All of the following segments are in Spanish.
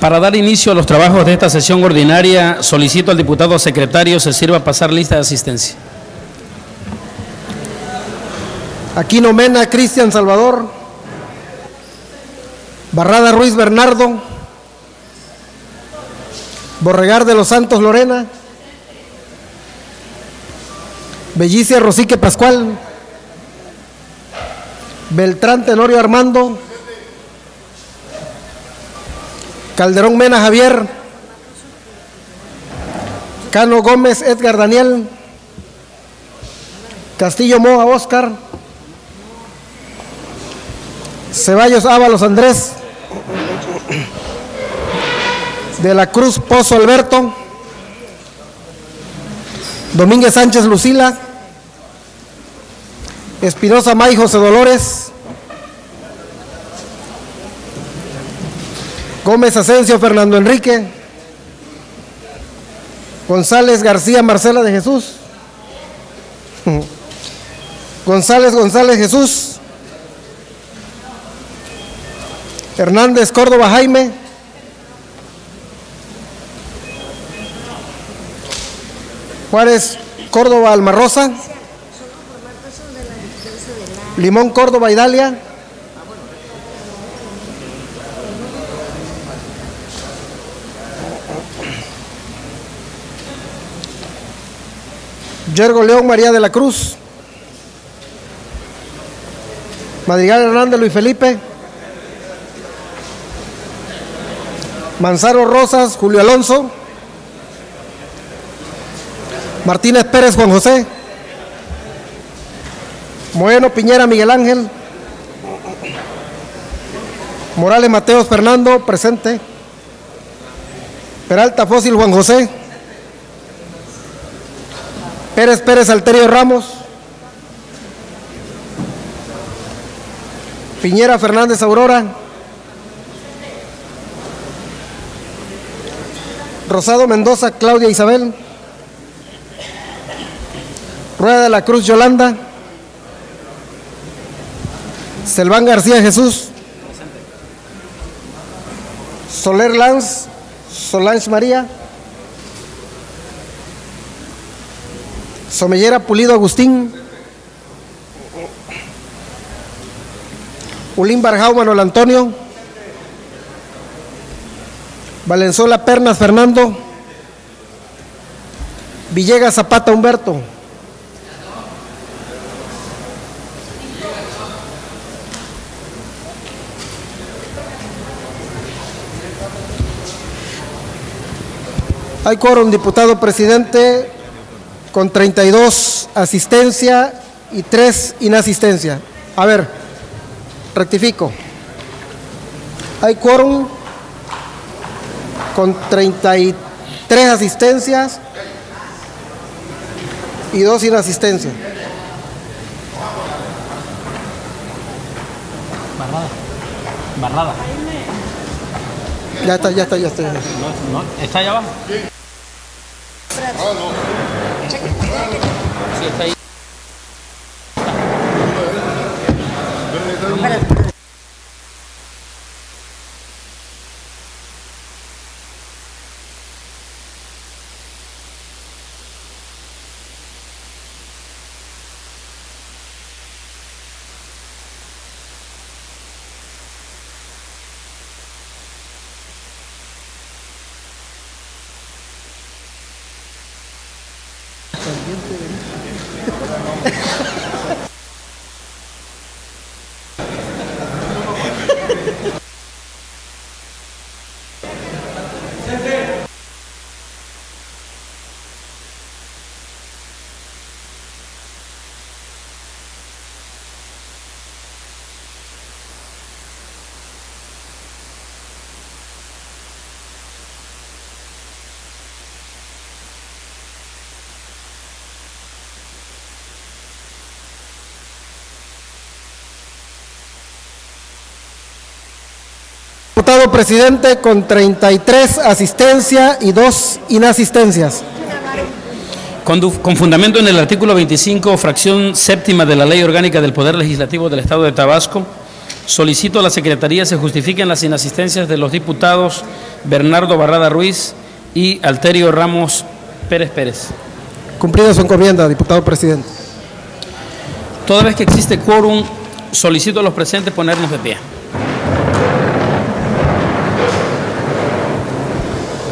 Para dar inicio a los trabajos de esta sesión ordinaria, solicito al diputado secretario se sirva a pasar lista de asistencia. Aquino Mena Cristian Salvador, Barrada Ruiz Bernardo, Borregar de los Santos Lorena, Bellicia Rosique Pascual, Beltrán Tenorio Armando, Calderón Mena Javier, Cano Gómez Edgar Daniel, Castillo Moa Oscar, Ceballos Ábalos Andrés, de la Cruz Pozo Alberto, Domínguez Sánchez Lucila, Espinosa May José Dolores, Gómez Asensio Fernando Enrique, González García Marcela de Jesús, González Jesús, Hernández Córdoba Jaime, Juárez Córdoba Almarrosa, Limón Córdoba Idalia, Yergo León María de la Cruz, Madrigal Hernández Luis Felipe, Manzaro Rosas Julio Alonso, Martínez Pérez Juan José, Moeno Piñera Miguel Ángel, Morales Mateos Fernando, presente, Peralta Fósil Juan José, Pérez Alterio Ramos, Piñera Fernández Aurora, Rosado Mendoza Claudia Isabel, Rueda de la Cruz Yolanda, Selván García Jesús, Soler Lanz Solange María, Somellera Pulido Agustín, Ulín Barjao Manuel Antonio, Valenzuela Pernas Fernando, Villegas Zapata Humberto, hay quórum, diputado presidente, con 32 asistencia y 3 inasistencia. A ver, rectifico. Hay quórum con 33 asistencias y 2 inasistencias. Barrada. Ya está. No, ¿está allá abajo? Sí, está ahí. Diputado presidente, con 33 asistencia y 2 inasistencias. Con fundamento en el artículo 25, fracción séptima de la Ley Orgánica del Poder Legislativo del Estado de Tabasco, Solicito a la Secretaría se justifiquen las inasistencias de los diputados Bernardo Barrada Ruiz y Alterio Ramos Pérez Pérez. Cumplida su encomienda, diputado presidente. Toda vez que existe quórum, solicito a los presentes ponernos de pie.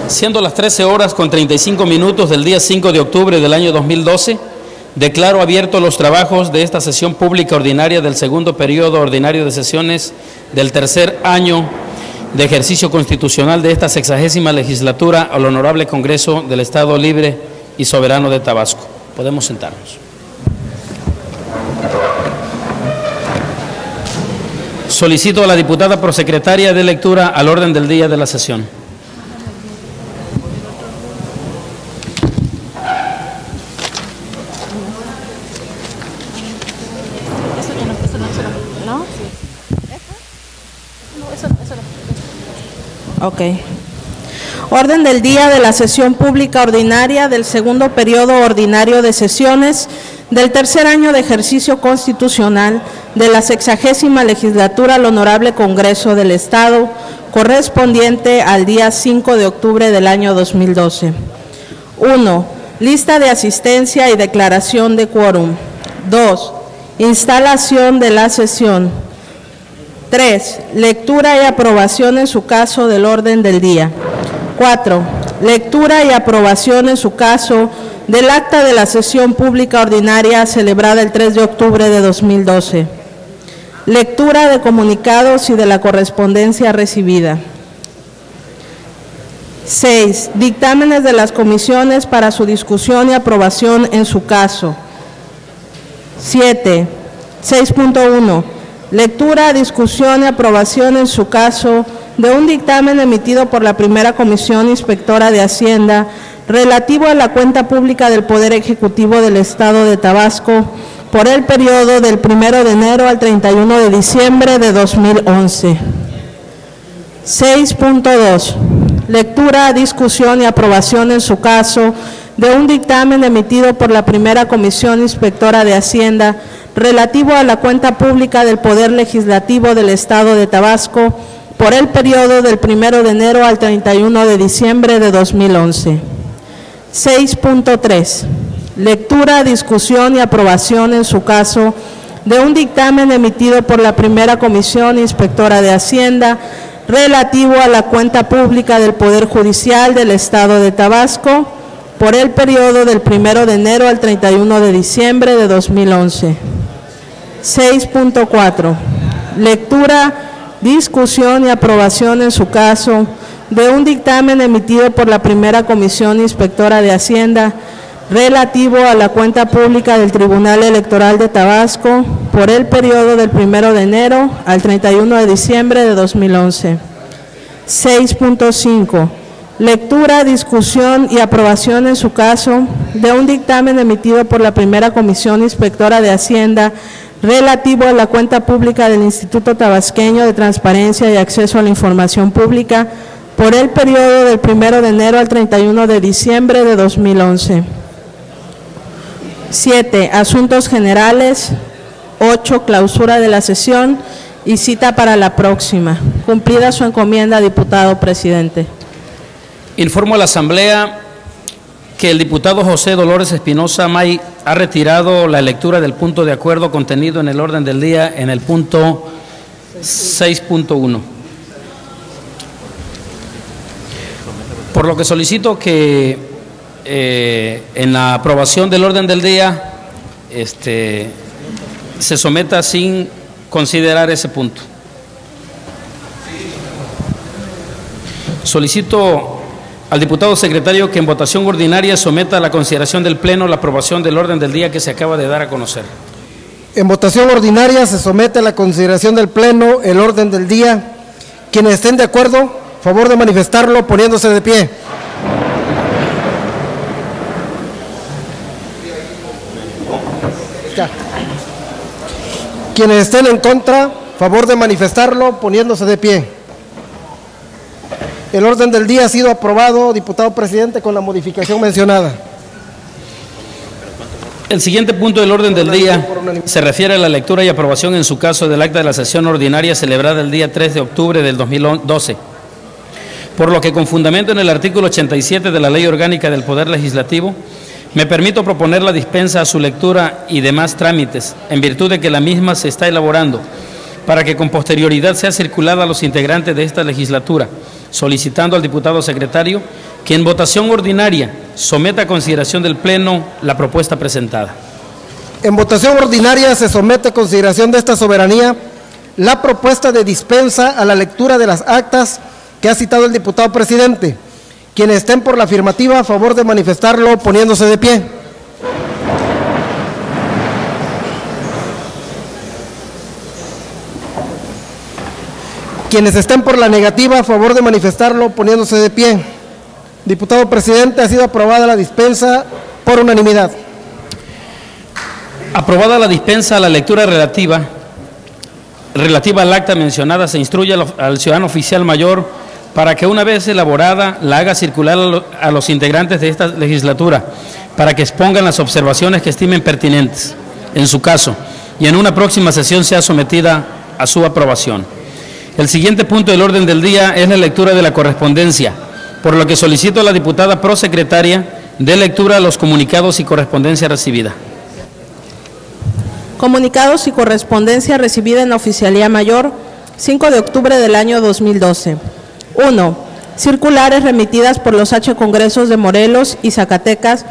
Siendo las 13:35 del día 5 de octubre del año 2012, declaro abiertos los trabajos de esta sesión pública ordinaria del segundo periodo ordinario de sesiones del tercer año de ejercicio constitucional de esta 60ª legislatura al Honorable Congreso del Estado Libre y Soberano de Tabasco. Podemos sentarnos. Solicito a la diputada prosecretaria de lectura al orden del día de la sesión. Ok. Orden del día de la sesión pública ordinaria del segundo periodo ordinario de sesiones del tercer año de ejercicio constitucional de la 60ª legislatura al Honorable Congreso del Estado, correspondiente al día 5 de octubre del año 2012. 1. Lista de asistencia y declaración de quórum. 2. Instalación de la sesión. 3. Lectura y aprobación en su caso del orden del día. 4. Lectura y aprobación en su caso del acta de la sesión pública ordinaria celebrada el 3 de octubre de 2012. Lectura de comunicados y de la correspondencia recibida. 6. Dictámenes de las comisiones para su discusión y aprobación en su caso. 7. 6.1. Lectura, discusión y aprobación en su caso de un dictamen emitido por la Primera Comisión Inspectora de Hacienda relativo a la cuenta pública del Poder Ejecutivo del Estado de Tabasco por el periodo del 1 de enero al 31 de diciembre de 2011. 6.2. Lectura, discusión y aprobación en su caso de un dictamen emitido por la Primera Comisión Inspectora de Hacienda relativo a la cuenta pública del Poder Legislativo del Estado de Tabasco por el periodo del 1 de enero al 31 de diciembre de 2011. 6.3. Lectura, discusión y aprobación en su caso de un dictamen emitido por la Primera Comisión Inspectora de Hacienda relativo a la cuenta pública del Poder Judicial del Estado de Tabasco por el periodo del 1 de enero al 31 de diciembre de 2011. 6.4. Lectura, discusión y aprobación en su caso de un dictamen emitido por la Primera Comisión Inspectora de Hacienda relativo a la cuenta pública del Tribunal Electoral de Tabasco por el periodo del 1 de enero al 31 de diciembre de 2011. 6.5. Lectura, discusión y aprobación en su caso de un dictamen emitido por la Primera Comisión Inspectora de Hacienda relativo a la cuenta pública del Instituto Tabasqueño de Transparencia y Acceso a la Información Pública por el periodo del 1 de enero al 31 de diciembre de 2011. 7. Asuntos generales. 8. Clausura de la sesión y cita para la próxima. Cumplida su encomienda, diputado presidente. Informo a la Asamblea que el diputado José Dolores Espinosa May ha retirado la lectura del punto de acuerdo contenido en el orden del día en el punto 6.1. Por lo que solicito que en la aprobación del orden del día se someta sin considerar ese punto. Solicito al diputado secretario que en votación ordinaria someta a la consideración del Pleno la aprobación del orden del día que se acaba de dar a conocer. En votación ordinaria se somete a la consideración del Pleno el orden del día. Quienes estén de acuerdo, favor de manifestarlo poniéndose de pie. Ya. Quienes estén en contra, favor de manifestarlo poniéndose de pie. El orden del día ha sido aprobado, diputado presidente, con la modificación mencionada. El siguiente punto del orden del día se refiere a la lectura y aprobación en su caso del acta de la sesión ordinaria celebrada el día 3 de octubre del 2012. Por lo que, con fundamento en el artículo 87 de la Ley Orgánica del Poder Legislativo, me permito proponer la dispensa a su lectura y demás trámites, en virtud de que la misma se está elaborando, para que con posterioridad sea circulada a los integrantes de esta legislatura, solicitando al diputado secretario que en votación ordinaria someta a consideración del Pleno la propuesta presentada. En votación ordinaria se somete a consideración de esta soberanía la propuesta de dispensa a la lectura de las actas que ha citado el diputado presidente. Quienes estén por la afirmativa, a favor de manifestarlo poniéndose de pie. Quienes estén por la negativa, a favor de manifestarlo poniéndose de pie. Diputado presidente, ha sido aprobada la dispensa por unanimidad. Aprobada la dispensa a la lectura relativa al acta mencionada, se instruye al ciudadano oficial mayor para que, una vez elaborada, la haga circular a los integrantes de esta legislatura, para que expongan las observaciones que estimen pertinentes, en su caso, y en una próxima sesión sea sometida a su aprobación. El siguiente punto del orden del día es la lectura de la correspondencia, por lo que solicito a la diputada prosecretaria de lectura a los comunicados y correspondencia recibida. Comunicados y correspondencia recibida en Oficialía Mayor, 5 de octubre del año 2012. 1. Circulares remitidas por los H. Congresos de Morelos y Zacatecas,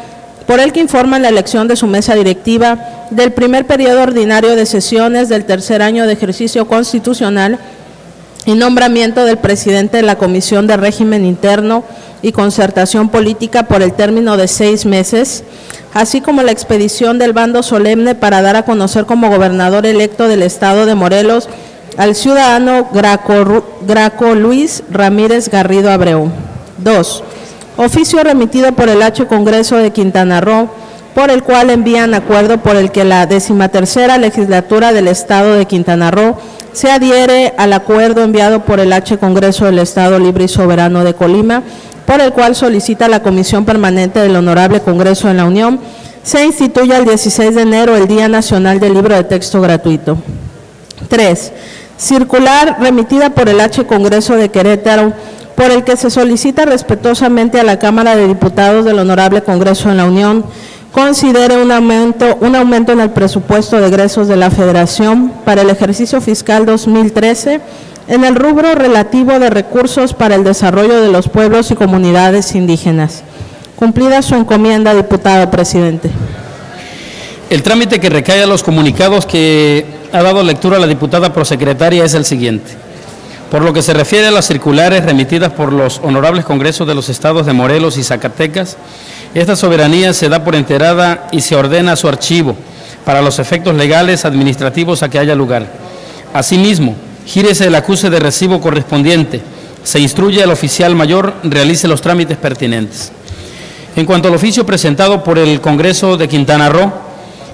por el que informan la elección de su mesa directiva del primer periodo ordinario de sesiones del tercer año de ejercicio constitucional y nombramiento del presidente de la Comisión de Régimen Interno y Concertación Política por el término de 6 meses, así como la expedición del bando solemne para dar a conocer como gobernador electo del Estado de Morelos al ciudadano Graco Luis Ramírez Garrido Abreu. 2. Oficio remitido por el H. Congreso de Quintana Roo, por el cual envían acuerdo por el que la 13ª legislatura del Estado de Quintana Roo se adhiere al acuerdo enviado por el H. Congreso del Estado Libre y Soberano de Colima, por el cual solicita a la Comisión Permanente del Honorable Congreso de la Unión se instituya el 16 de enero el Día Nacional del Libro de Texto Gratuito. 3. Circular remitida por el H. Congreso de Querétaro, por el que se solicita respetuosamente a la Cámara de Diputados del Honorable Congreso de la Unión considere un aumento en el presupuesto de egresos de la Federación para el ejercicio fiscal 2013 en el rubro relativo de recursos para el desarrollo de los pueblos y comunidades indígenas. Cumplida su encomienda, diputado presidente. El trámite que recae a los comunicados que ha dado lectura a la diputada prosecretaria es el siguiente. Por lo que se refiere a las circulares remitidas por los honorables congresos de los estados de Morelos y Zacatecas, esta soberanía se da por enterada y se ordena su archivo para los efectos legales administrativos a que haya lugar. Asimismo, gírese el acuse de recibo correspondiente, se instruye al oficial mayor, realice los trámites pertinentes. En cuanto al oficio presentado por el Congreso de Quintana Roo,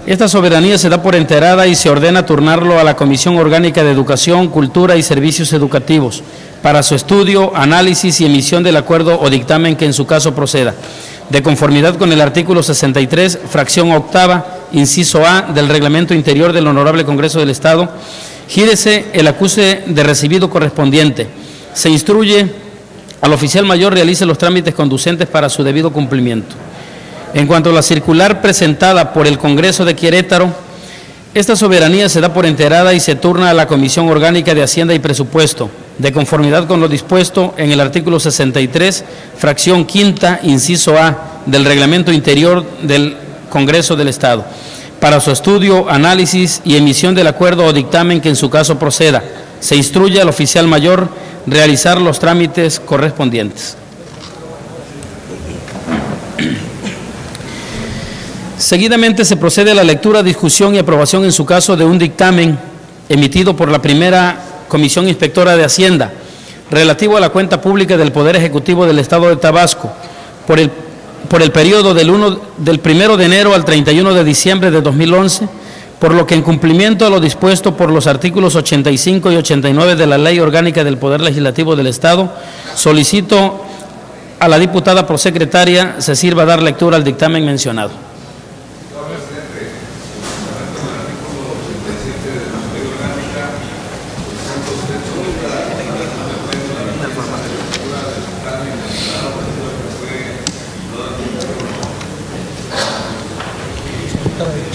esta soberanía se da por enterada y se ordena turnarlo a la Comisión Orgánica de Educación, Cultura y Servicios Educativos para su estudio, análisis y emisión del acuerdo o dictamen que en su caso proceda, de conformidad con el artículo 63, fracción octava, inciso A del Reglamento Interior del Honorable Congreso del Estado. Gírese el acuse de recibido correspondiente, se instruye al oficial mayor, realice los trámites conducentes para su debido cumplimiento. En cuanto a la circular presentada por el Congreso de Querétaro, esta soberanía se da por enterada y se turna a la Comisión Orgánica de Hacienda y Presupuesto, de conformidad con lo dispuesto en el artículo 63, fracción quinta, inciso A, del Reglamento Interior del Congreso del Estado, para su estudio, análisis y emisión del acuerdo o dictamen que en su caso proceda. Se instruye al oficial mayor realizar los trámites correspondientes. Seguidamente se procede a la lectura, discusión y aprobación en su caso de un dictamen emitido por la primera Comisión Inspectora de Hacienda relativo a la cuenta pública del Poder Ejecutivo del Estado de Tabasco por el periodo del 1 de enero al 31 de diciembre de 2011, por lo que en cumplimiento a lo dispuesto por los artículos 85 y 89 de la Ley Orgánica del Poder Legislativo del Estado, solicito a la diputada prosecretaria se sirva a dar lectura al dictamen mencionado.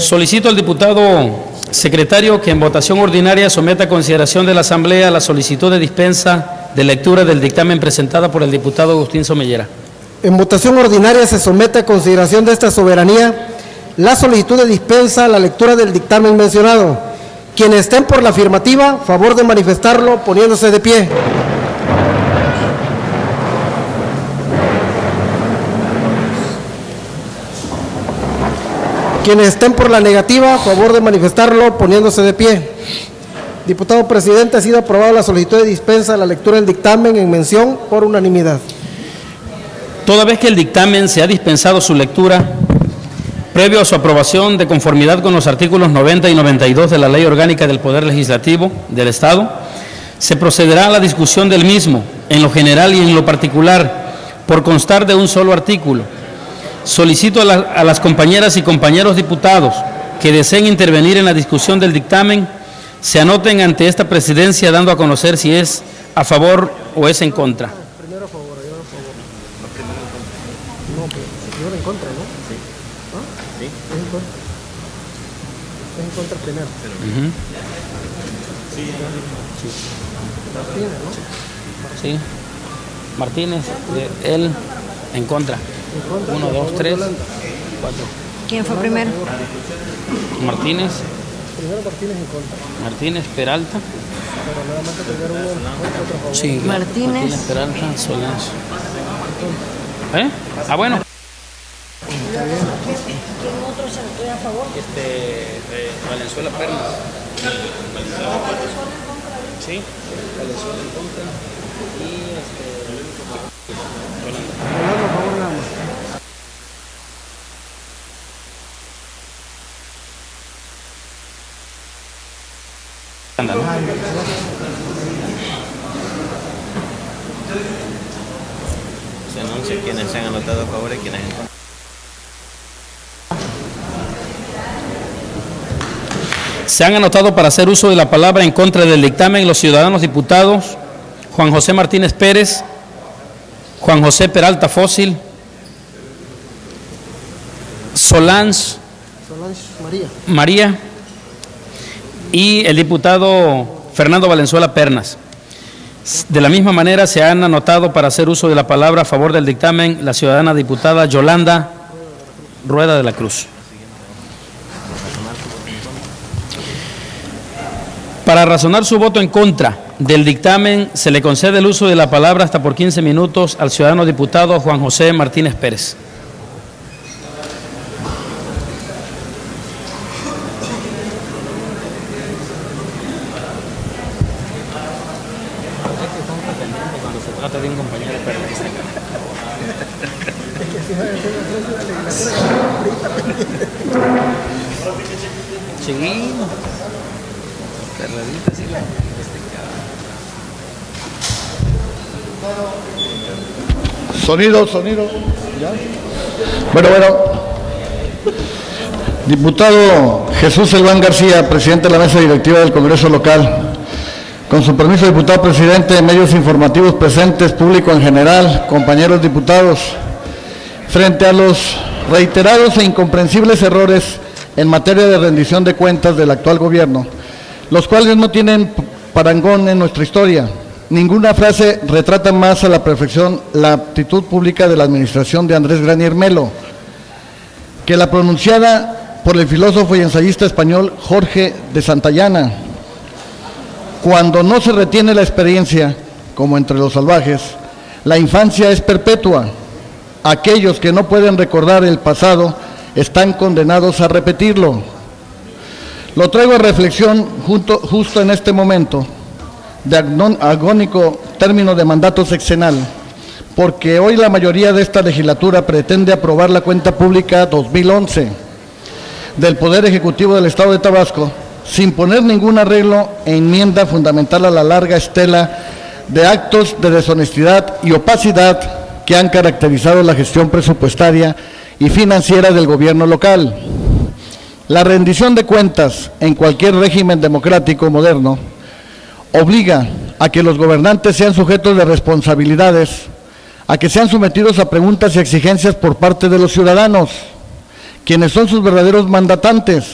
Solicito al diputado secretario que en votación ordinaria someta a consideración de la Asamblea la solicitud de dispensa de lectura del dictamen presentada por el diputado Agustín Somellera. En votación ordinaria se somete a consideración de esta soberanía la solicitud de dispensa a la lectura del dictamen mencionado. Quienes estén por la afirmativa, favor de manifestarlo poniéndose de pie. Quienes estén por la negativa, favor de manifestarlo poniéndose de pie. Diputado presidente, ha sido aprobada la solicitud de dispensa a la lectura del dictamen en mención por unanimidad. Toda vez que el dictamen se ha dispensado su lectura, previo a su aprobación de conformidad con los artículos 90 y 92 de la Ley Orgánica del Poder Legislativo del Estado, se procederá a la discusión del mismo, en lo general y en lo particular, por constar de un solo artículo. Solicito a las compañeras y compañeros diputados que deseen intervenir en la discusión del dictamen, se anoten ante esta presidencia dando a conocer si es a favor o es en contra. Primero a favor, yo a favor. No, primero en contra, ¿no? Sí. ¿Ah? Sí. Es en contra. Es en contra primero. Sí. Martínez, ¿no? Sí. Martínez, él en contra. 1, 2, 3, 4. ¿Quién fue primero? Martínez. Primero Martínez en contra. Martínez, Peralta. Pero nada más que tener uno en contra, otro a favor. Sí. Martínez. Peralta, Solans. Ah, bueno. ¿Quién otro se estoy a favor? Valenzuela Pernas. Sí. Valenzuela en contra. Y Hablando a favor nada más. ándale. Se anuncia quienes se han anotado a favor y quienes en contra. Se han anotado para hacer uso de la palabra en contra del dictamen los ciudadanos diputados Juan José Martínez Pérez, Juan José Peralta Fósil, Solange María y el diputado Fernando Valenzuela Pernas. De la misma manera se han anotado para hacer uso de la palabra a favor del dictamen la ciudadana diputada Yolanda Rueda de la Cruz. Para razonar su voto en contra del dictamen, se le concede el uso de la palabra hasta por 15 minutos al ciudadano diputado Juan José Martínez Pérez. Cuando se trata de un compañero seguimos. Sonido. ¿Ya? Bueno. Diputado Jesús Elván García, presidente de la mesa directiva del Congreso local. Con su permiso, diputado presidente, medios informativos presentes, público en general, compañeros diputados, frente a los reiterados e incomprensibles errores en materia de rendición de cuentas del actual gobierno, los cuales no tienen parangón en nuestra historia. Ninguna frase retrata más a la perfección la actitud pública de la administración de Andrés Granier Melo que la pronunciada por el filósofo y ensayista español Jorge de Santayana. Cuando no se retiene la experiencia, como entre los salvajes, la infancia es perpetua. Aquellos que no pueden recordar el pasado están condenados a repetirlo. Lo traigo a reflexión justo en este momento de agónico término de mandato sexenal, porque hoy la mayoría de esta legislatura pretende aprobar la cuenta pública 2011 del Poder Ejecutivo del Estado de Tabasco sin poner ningún arreglo e enmienda fundamental a la larga estela de actos de deshonestidad y opacidad que han caracterizado la gestión presupuestaria y financiera del gobierno local. La rendición de cuentas en cualquier régimen democrático moderno obliga a que los gobernantes sean sujetos de responsabilidades, a que sean sometidos a preguntas y exigencias por parte de los ciudadanos, quienes son sus verdaderos mandatantes,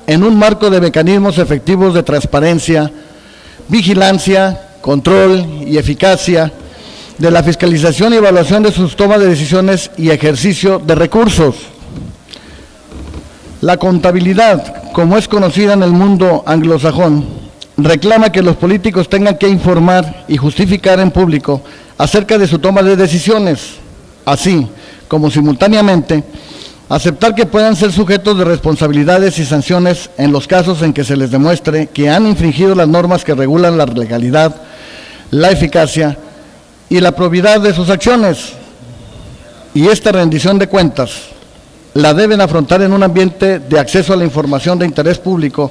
en un marco de mecanismos efectivos de transparencia, vigilancia, control y eficacia de la fiscalización y evaluación de sus tomas de decisiones y ejercicio de recursos. La contabilidad, como es conocida en el mundo anglosajón, reclama que los políticos tengan que informar y justificar en público acerca de su toma de decisiones, así como simultáneamente aceptar que puedan ser sujetos de responsabilidades y sanciones en los casos en que se les demuestre que han infringido las normas que regulan la legalidad, la eficacia y la probidad de sus acciones. Y esta rendición de cuentas la deben afrontar en un ambiente de acceso a la información de interés público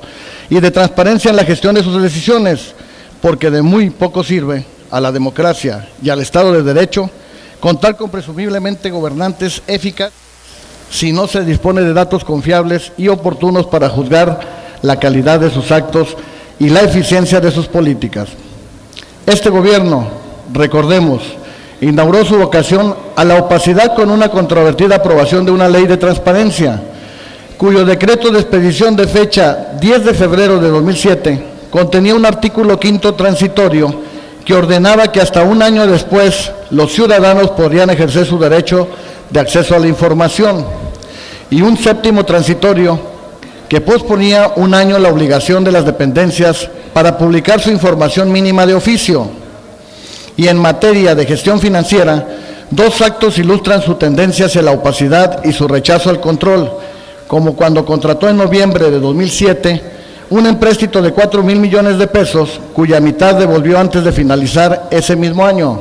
y de transparencia en la gestión de sus decisiones, porque de muy poco sirve a la democracia y al Estado de Derecho contar con presumiblemente gobernantes eficaces si no se dispone de datos confiables y oportunos para juzgar la calidad de sus actos y la eficiencia de sus políticas. Este gobierno, recordemos, inauguró su vocación a la opacidad con una controvertida aprobación de una ley de transparencia, cuyo decreto de expedición de fecha 10 de febrero de 2007 contenía un artículo 5º transitorio que ordenaba que hasta un año después los ciudadanos podrían ejercer su derecho de acceso a la información, y un 7º transitorio que posponía un año la obligación de las dependencias para publicar su información mínima de oficio. Y en materia de gestión financiera, 2 actos ilustran su tendencia hacia la opacidad y su rechazo al control, como cuando contrató en noviembre de 2007 un empréstito de 4,000 millones de pesos, cuya mitad devolvió antes de finalizar ese mismo año,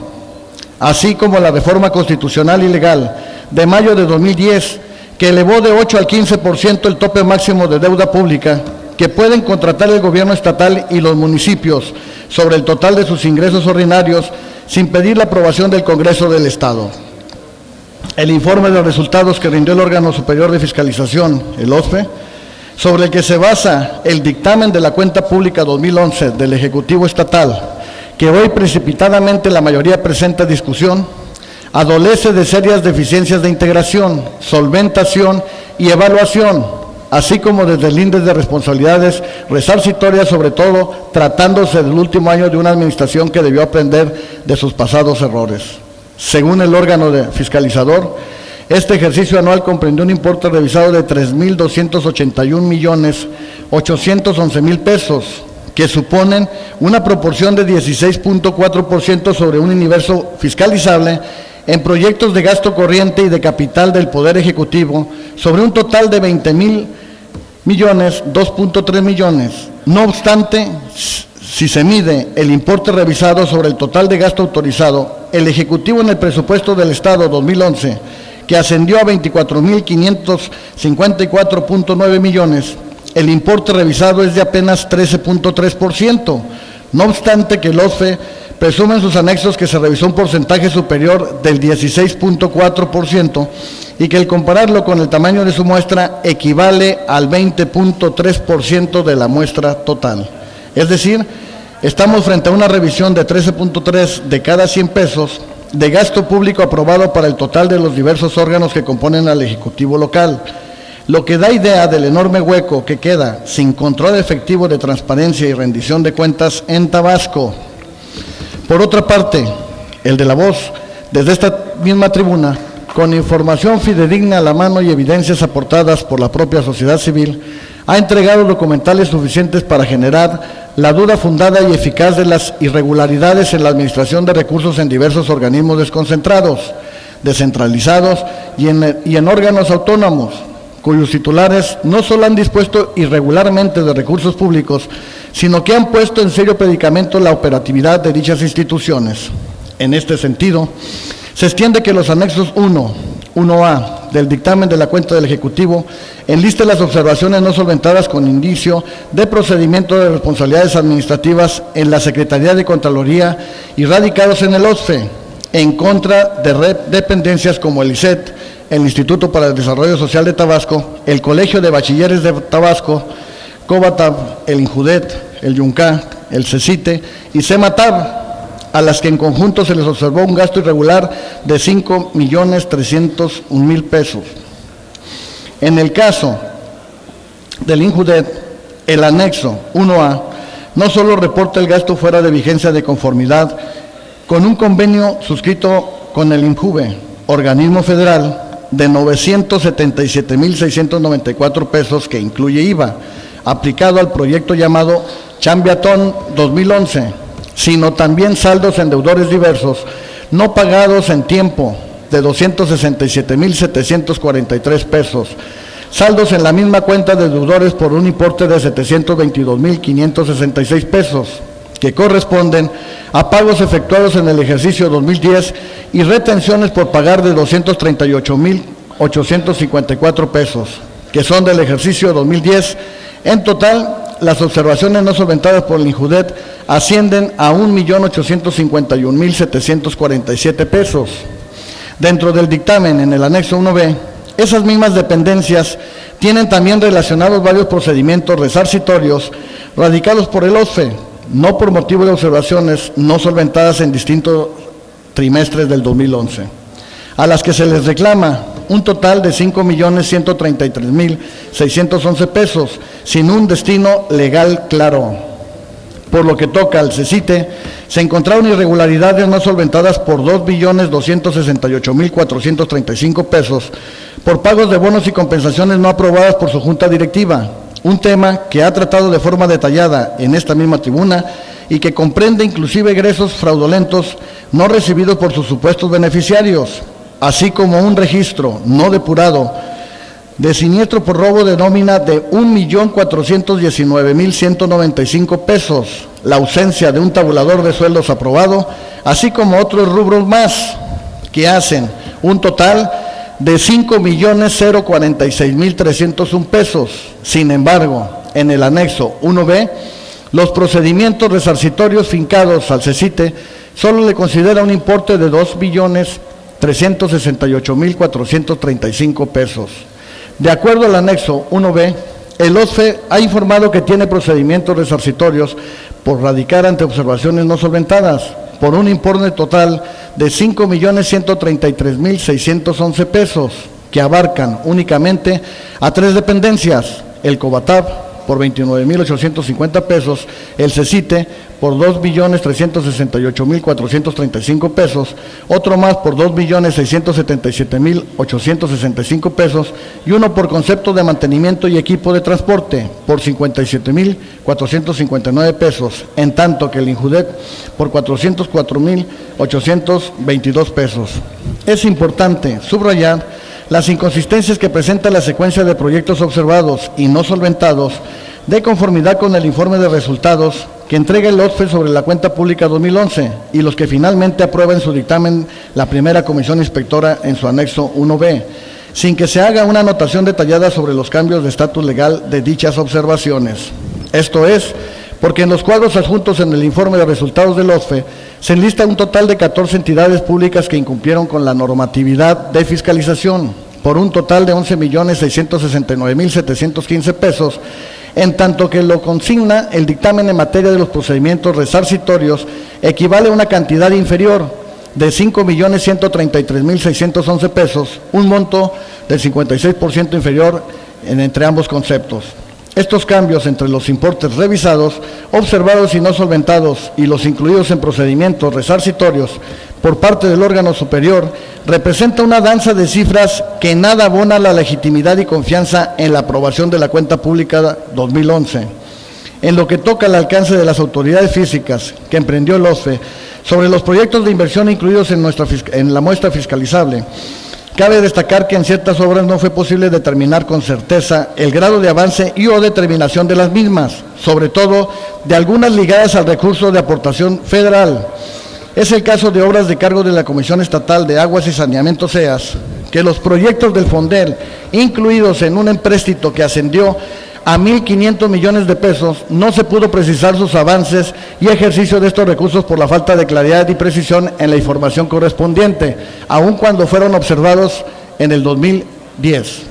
así como la reforma constitucional y legal de mayo de 2010, que elevó de 8 al 15% el tope máximo de deuda pública que pueden contratar el gobierno estatal y los municipios sobre el total de sus ingresos ordinarios sin pedir la aprobación del Congreso del Estado. El informe de resultados que rindió el órgano superior de fiscalización, el OSFE, sobre el que se basa el dictamen de la cuenta pública 2011 del Ejecutivo Estatal, que hoy precipitadamente la mayoría presenta discusión, adolece de serias deficiencias de integración, solventación y evaluación, así como de deslinde de responsabilidades resarcitorias, sobre todo tratándose del último año de una administración que debió aprender de sus pasados errores. Según el órgano fiscalizador, este ejercicio anual comprendió un importe revisado de 3,281,811,000 pesos, que suponen una proporción de 16.4% sobre un universo fiscalizable en proyectos de gasto corriente y de capital del Poder Ejecutivo sobre un total de 20,000 millones, 2.3 millones. No obstante, si se mide el importe revisado sobre el total de gasto autorizado, el Ejecutivo en el presupuesto del Estado 2011, que ascendió a 24,554,9 millones, el importe revisado es de apenas 13.3%, no obstante que el OSFE presume en sus anexos que se revisó un porcentaje superior del 16.4% y que el compararlo con el tamaño de su muestra equivale al 20.3% de la muestra total. Es decir, estamos frente a una revisión de 13.3 de cada 100 pesos de gasto público aprobado para el total de los diversos órganos que componen al Ejecutivo local, lo que da idea del enorme hueco que queda sin control efectivo de transparencia y rendición de cuentas en Tabasco. Por otra parte, el de La Voz, desde esta misma tribuna, con información fidedigna a la mano y evidencias aportadas por la propia sociedad civil, ha entregado documentales suficientes para generar la duda fundada y eficaz de las irregularidades en la administración de recursos en diversos organismos desconcentrados, descentralizados y en órganos autónomos, cuyos titulares no solo han dispuesto irregularmente de recursos públicos, sino que han puesto en serio predicamento la operatividad de dichas instituciones. En este sentido, se extiende que los anexos 1A del dictamen de la cuenta del Ejecutivo enlisten las observaciones no solventadas con indicio de procedimiento de responsabilidades administrativas en la Secretaría de Contraloría y radicados en el OSFE, en contra de dependencias como el ICET, el Instituto para el Desarrollo Social de Tabasco, el Colegio de Bachilleres de Tabasco, COBATAB, el INJUDET, el YUNCA, el CECITE y CEMATAB, a las que en conjunto se les observó un gasto irregular de 5,301,000 pesos. En el caso del INJUDET, el anexo 1A no solo reporta el gasto fuera de vigencia de conformidad con un convenio suscrito con el INJUVE, organismo federal, de 977,694 pesos que incluye IVA, aplicado al proyecto llamado Chambiatón 2011, sino también saldos en deudores diversos no pagados en tiempo de 267,743 pesos, saldos en la misma cuenta de deudores por un importe de 722,566 pesos, que corresponden a pagos efectuados en el ejercicio 2010 y retenciones por pagar de 238,854 pesos, que son del ejercicio 2010. En total, las observaciones no solventadas por el INJUDET ascienden a 1,851,747 pesos. Dentro del dictamen, en el anexo 1B, esas mismas dependencias tienen también relacionados varios procedimientos resarcitorios radicados por el OSFE, no por motivo de observaciones no solventadas en distintos trimestres del 2011, a las que se les reclama un total de 5,133,611 pesos, sin un destino legal claro. Por lo que toca al CECITE, se encontraron irregularidades no solventadas por 2,268,435 pesos por pagos de bonos y compensaciones no aprobadas por su junta directiva, un tema que ha tratado de forma detallada en esta misma tribuna y que comprende inclusive egresos fraudulentos no recibidos por sus supuestos beneficiarios, así como un registro no depurado de siniestro por robo de nómina de 1,419,195 pesos, la ausencia de un tabulador de sueldos aprobado, así como otros rubros más, que hacen un total de 5,046,301 pesos. Sin embargo, en el anexo 1B, los procedimientos resarcitorios fincados al CECITE solo le considera un importe de 2,368,435 pesos. De acuerdo al anexo 1B, el OSFE ha informado que tiene procedimientos resarcitorios por radicar ante observaciones no solventadas, por un importe total de 5,133,611 pesos, que abarcan únicamente a 3 dependencias: el COBATAP por 29,850 pesos, el CECITE por 2,368,435 pesos, otro más por 2,677,865 pesos y uno por concepto de mantenimiento y equipo de transporte por 57,459 pesos, en tanto que el INJUDET por 404,822 pesos. Es importante subrayar las inconsistencias que presenta la secuencia de proyectos observados y no solventados de conformidad con el informe de resultados que entrega el OSFE sobre la cuenta pública 2011 y los que finalmente aprueba en su dictamen la primera comisión inspectora en su anexo 1B, sin que se haga una anotación detallada sobre los cambios de estatus legal de dichas observaciones. Esto es, porque en los cuadros adjuntos en el informe de resultados del OSFE se enlista un total de 14 entidades públicas que incumplieron con la normatividad de fiscalización, por un total de 11,669,715 pesos, en tanto que lo consigna el dictamen en materia de los procedimientos resarcitorios equivale a una cantidad inferior de 5,133,611 pesos, un monto del 56% inferior entre ambos conceptos. Estos cambios entre los importes revisados, observados y no solventados y los incluidos en procedimientos resarcitorios por parte del órgano superior representa una danza de cifras que nada abona la legitimidad y confianza en la aprobación de la cuenta pública 2011. En lo que toca al alcance de las autoridades físicas que emprendió el OSFE sobre los proyectos de inversión incluidos en la muestra fiscalizable, cabe destacar que en ciertas obras no fue posible determinar con certeza el grado de avance y o determinación de las mismas, sobre todo de algunas ligadas al recurso de aportación federal. Es el caso de obras de cargo de la Comisión Estatal de Aguas y Saneamiento SEAS, que los proyectos del FONDEL, incluidos en un empréstito que ascendió a 1,500 millones de pesos, no se pudo precisar sus avances y ejercicio de estos recursos por la falta de claridad y precisión en la información correspondiente, aun cuando fueron observados en el 2010.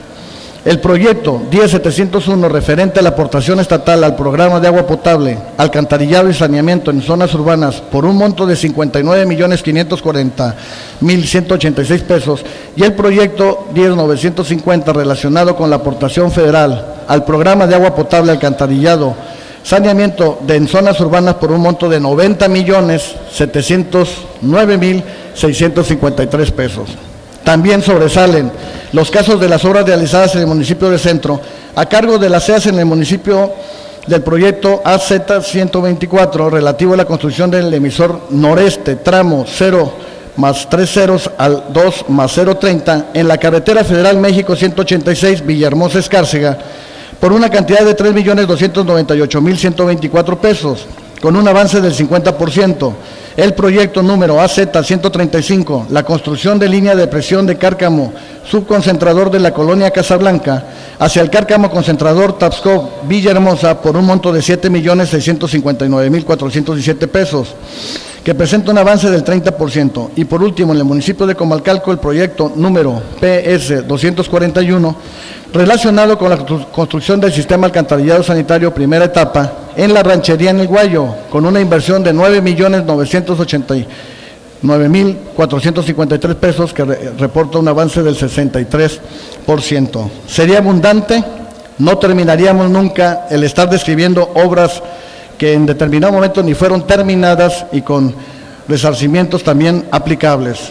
El proyecto 10701, referente a la aportación estatal al programa de agua potable, alcantarillado y saneamiento en zonas urbanas por un monto de 59.540.186 pesos, y el proyecto 10950, relacionado con la aportación federal al programa de agua potable, alcantarillado, saneamiento en zonas urbanas por un monto de 90.709.653 pesos. También sobresalen los casos de las obras realizadas en el municipio de Centro, a cargo de las CEAS en el municipio del proyecto AZ 124, relativo a la construcción del emisor noreste, tramo 0 más 3 ceros al 2 más 030, en la carretera federal México 186, Villahermosa, Escárcega, por una cantidad de 3.298.124 pesos, con un avance del 50%. El proyecto número AZ 135, la construcción de línea de presión de cárcamo subconcentrador de la colonia Casablanca hacia el cárcamo concentrador Tapscop, Villahermosa, por un monto de 7.659.417 pesos, que presenta un avance del 30%. Y por último, en el municipio de Comalcalco, el proyecto número PS 241, relacionado con la construcción del sistema alcantarillado sanitario primera etapa en la ranchería en El Guayo, con una inversión de 9.989.453 pesos, que reporta un avance del 63%. Sería abundante, no terminaríamos nunca el estar describiendo obras que en determinado momento ni fueron terminadas y con resarcimientos también aplicables.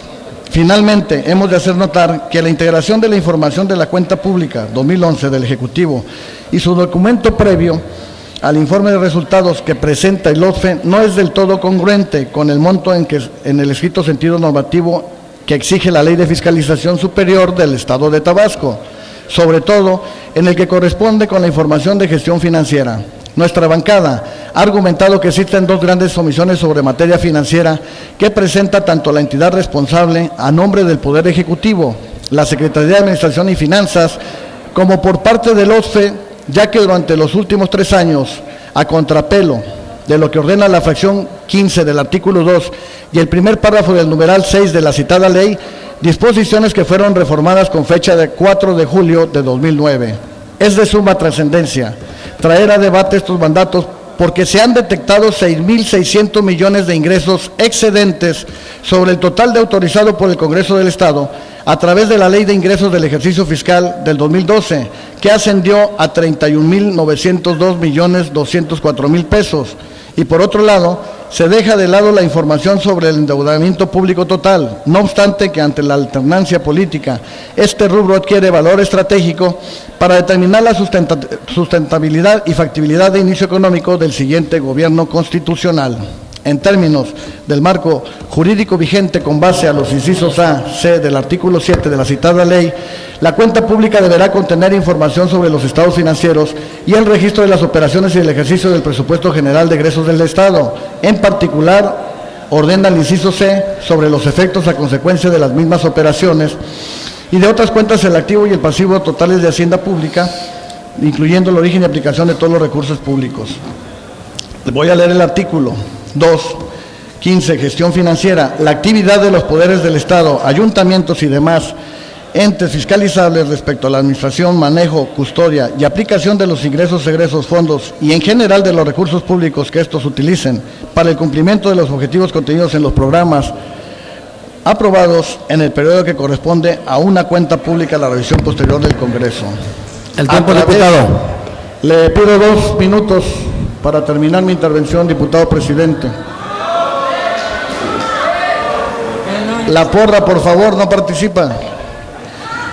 Finalmente, hemos de hacer notar que la integración de la información de la cuenta pública 2011 del Ejecutivo y su documento previo al informe de resultados que presenta el OCFE no es del todo congruente con el monto en el estricto sentido normativo que exige la Ley de Fiscalización Superior del Estado de Tabasco, sobre todo en el que corresponde con la información de gestión financiera. Nuestra bancada ha argumentado que existen dos grandes omisiones sobre materia financiera que presenta tanto la entidad responsable a nombre del Poder Ejecutivo, la Secretaría de Administración y Finanzas, como por parte del OCFE, ya que durante los últimos 3 años, a contrapelo de lo que ordena la fracción 15 del artículo 2 y el primer párrafo del numeral 6 de la citada ley, disposiciones que fueron reformadas con fecha de 4 de julio de 2009. Es de suma trascendencia traer a debate estos mandatos porque se han detectado 6.600 millones de ingresos excedentes sobre el total de autorizado por el Congreso del Estado a través de la Ley de Ingresos del Ejercicio Fiscal del 2012, que ascendió a 31.902.204.000 pesos. Y por otro lado, se deja de lado la información sobre el endeudamiento público total, no obstante que ante la alternancia política, este rubro adquiere valor estratégico para determinar la sustentabilidad y factibilidad de inicio económico del siguiente gobierno constitucional. En términos del marco jurídico vigente con base a los incisos A, C del artículo 7 de la citada ley, la cuenta pública deberá contener información sobre los estados financieros y el registro de las operaciones y el ejercicio del presupuesto general de egresos del Estado. En particular, ordena el inciso C sobre los efectos a consecuencia de las mismas operaciones y de otras cuentas el activo y el pasivo totales de Hacienda Pública, incluyendo el origen y aplicación de todos los recursos públicos. Voy a leer el artículo 2.15, gestión financiera. La actividad de los poderes del Estado, ayuntamientos y demás entes fiscalizables respecto a la administración, manejo, custodia y aplicación de los ingresos, egresos, fondos y en general de los recursos públicos que estos utilicen para el cumplimiento de los objetivos contenidos en los programas aprobados en el periodo que corresponde a una cuenta pública a la revisión posterior del Congreso. El tiempo, diputado. Le pido 2 minutos para terminar mi intervención, diputado presidente. La porra, por favor, no participa.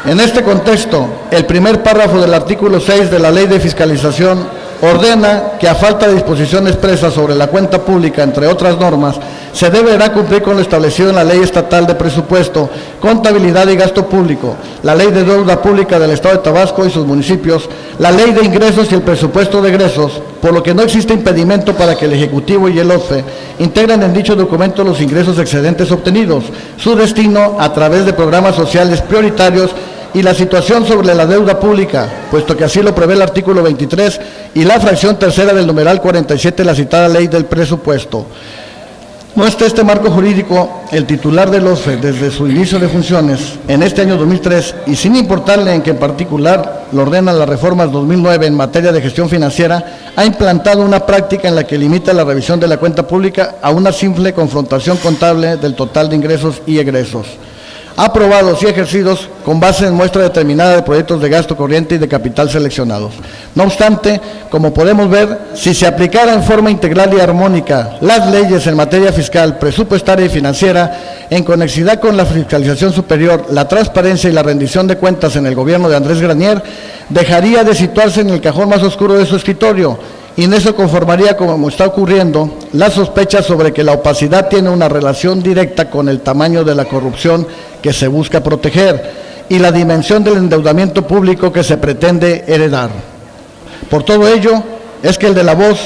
En este contexto, el primer párrafo del artículo 6 de la Ley de Fiscalización ordena que a falta de disposición expresa sobre la cuenta pública, entre otras normas, se deberá cumplir con lo establecido en la Ley Estatal de Presupuesto, Contabilidad y Gasto Público, la Ley de Deuda Pública del Estado de Tabasco y sus municipios, la Ley de Ingresos y el Presupuesto de Egresos, por lo que no existe impedimento para que el Ejecutivo y el OCFE integren en dicho documento los ingresos excedentes obtenidos, su destino a través de programas sociales prioritarios y la situación sobre la deuda pública, puesto que así lo prevé el artículo 23 y la fracción tercera del numeral 47 de la citada Ley del Presupuesto. No está este marco jurídico, el titular del OSFE, desde su inicio de funciones en este año 2003, y sin importarle en que en particular lo ordenan las reformas 2009 en materia de gestión financiera, ha implantado una práctica en la que limita la revisión de la cuenta pública a una simple confrontación contable del total de ingresos y egresos, aprobados y ejercidos con base en muestra determinada de proyectos de gasto corriente y de capital seleccionados. No obstante, como podemos ver, si se aplicara en forma integral y armónica las leyes en materia fiscal, presupuestaria y financiera, en conexidad con la fiscalización superior, la transparencia y la rendición de cuentas en el gobierno de Andrés Granier, dejaría de situarse en el cajón más oscuro de su escritorio, y en eso conformaría, como está ocurriendo, la sospecha sobre que la opacidad tiene una relación directa con el tamaño de la corrupción que se busca proteger y la dimensión del endeudamiento público que se pretende heredar. Por todo ello, es que el de la voz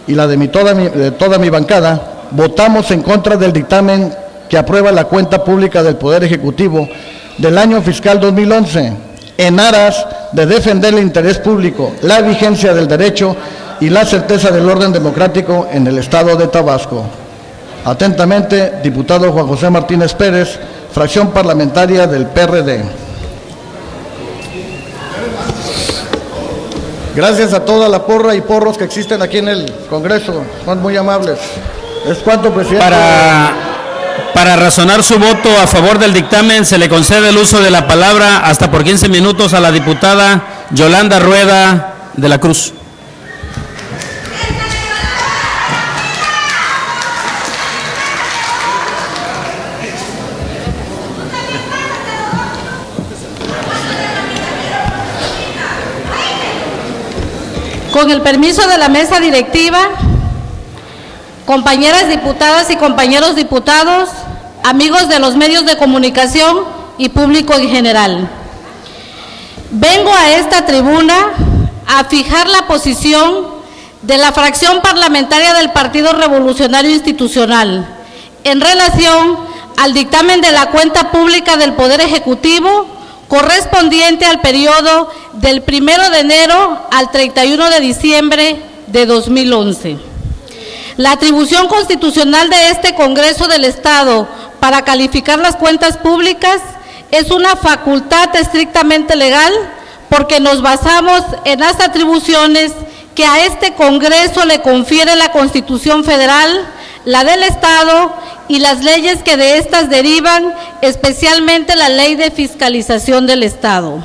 y la de toda mi bancada votamos en contra del dictamen que aprueba la cuenta pública del Poder Ejecutivo del año fiscal 2011, en aras de defender el interés público, la vigencia del derecho y la certeza del orden democrático en el Estado de Tabasco. Atentamente, diputado Juan José Martínez Pérez, fracción parlamentaria del PRD. Gracias a toda la porra y porros que existen aquí en el Congreso, son muy amables. Es cuanto, presidente. Para razonar su voto a favor del dictamen, se le concede el uso de la palabra hasta por 15 minutos a la diputada Yolanda Rueda de la Cruz. Con el permiso de la mesa directiva, compañeras diputadas y compañeros diputados, amigos de los medios de comunicación y público en general, vengo a esta tribuna a fijar la posición de la fracción parlamentaria del Partido Revolucionario Institucional en relación al dictamen de la cuenta pública del Poder Ejecutivo correspondiente al periodo del 1 de enero al 31 de diciembre de 2011. La atribución constitucional de este Congreso del Estado para calificar las cuentas públicas es una facultad estrictamente legal porque nos basamos en las atribuciones que a este Congreso le confiere la Constitución Federal, la del Estado y las leyes que de estas derivan, especialmente la Ley de Fiscalización del Estado.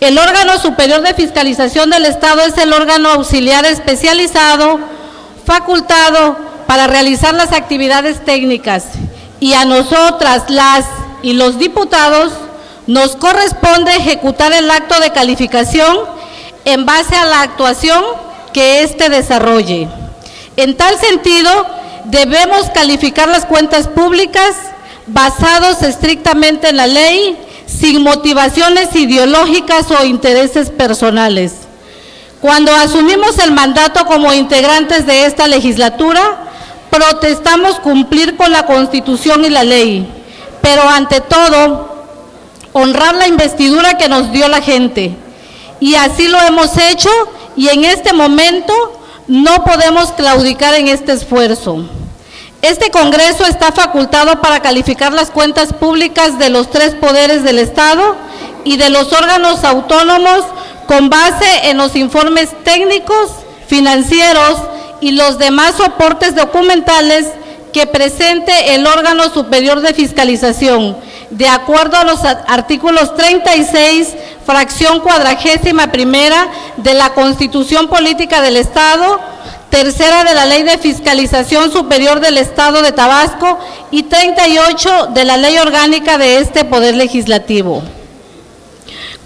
El órgano superior de fiscalización del Estado es el órgano auxiliar especializado, facultado para realizar las actividades técnicas, y a nosotras, las y los diputados, nos corresponde ejecutar el acto de calificación en base a la actuación que éste desarrolle. En tal sentido, debemos calificar las cuentas públicas basados estrictamente en la ley, sin motivaciones ideológicas o intereses personales. Cuando asumimos el mandato como integrantes de esta legislatura, protestamos cumplir con la Constitución y la ley, pero ante todo, honrar la investidura que nos dio la gente. Y así lo hemos hecho, y en este momento no podemos claudicar en este esfuerzo. Este Congreso está facultado para calificar las cuentas públicas de los 3 poderes del Estado y de los órganos autónomos con base en los informes técnicos, financieros y los demás soportes documentales que presente el órgano superior de fiscalización, de acuerdo a los artículos 36, fracción 41ª de la Constitución Política del Estado, 3ª de la Ley de Fiscalización Superior del Estado de Tabasco y 38 de la Ley Orgánica de este Poder Legislativo.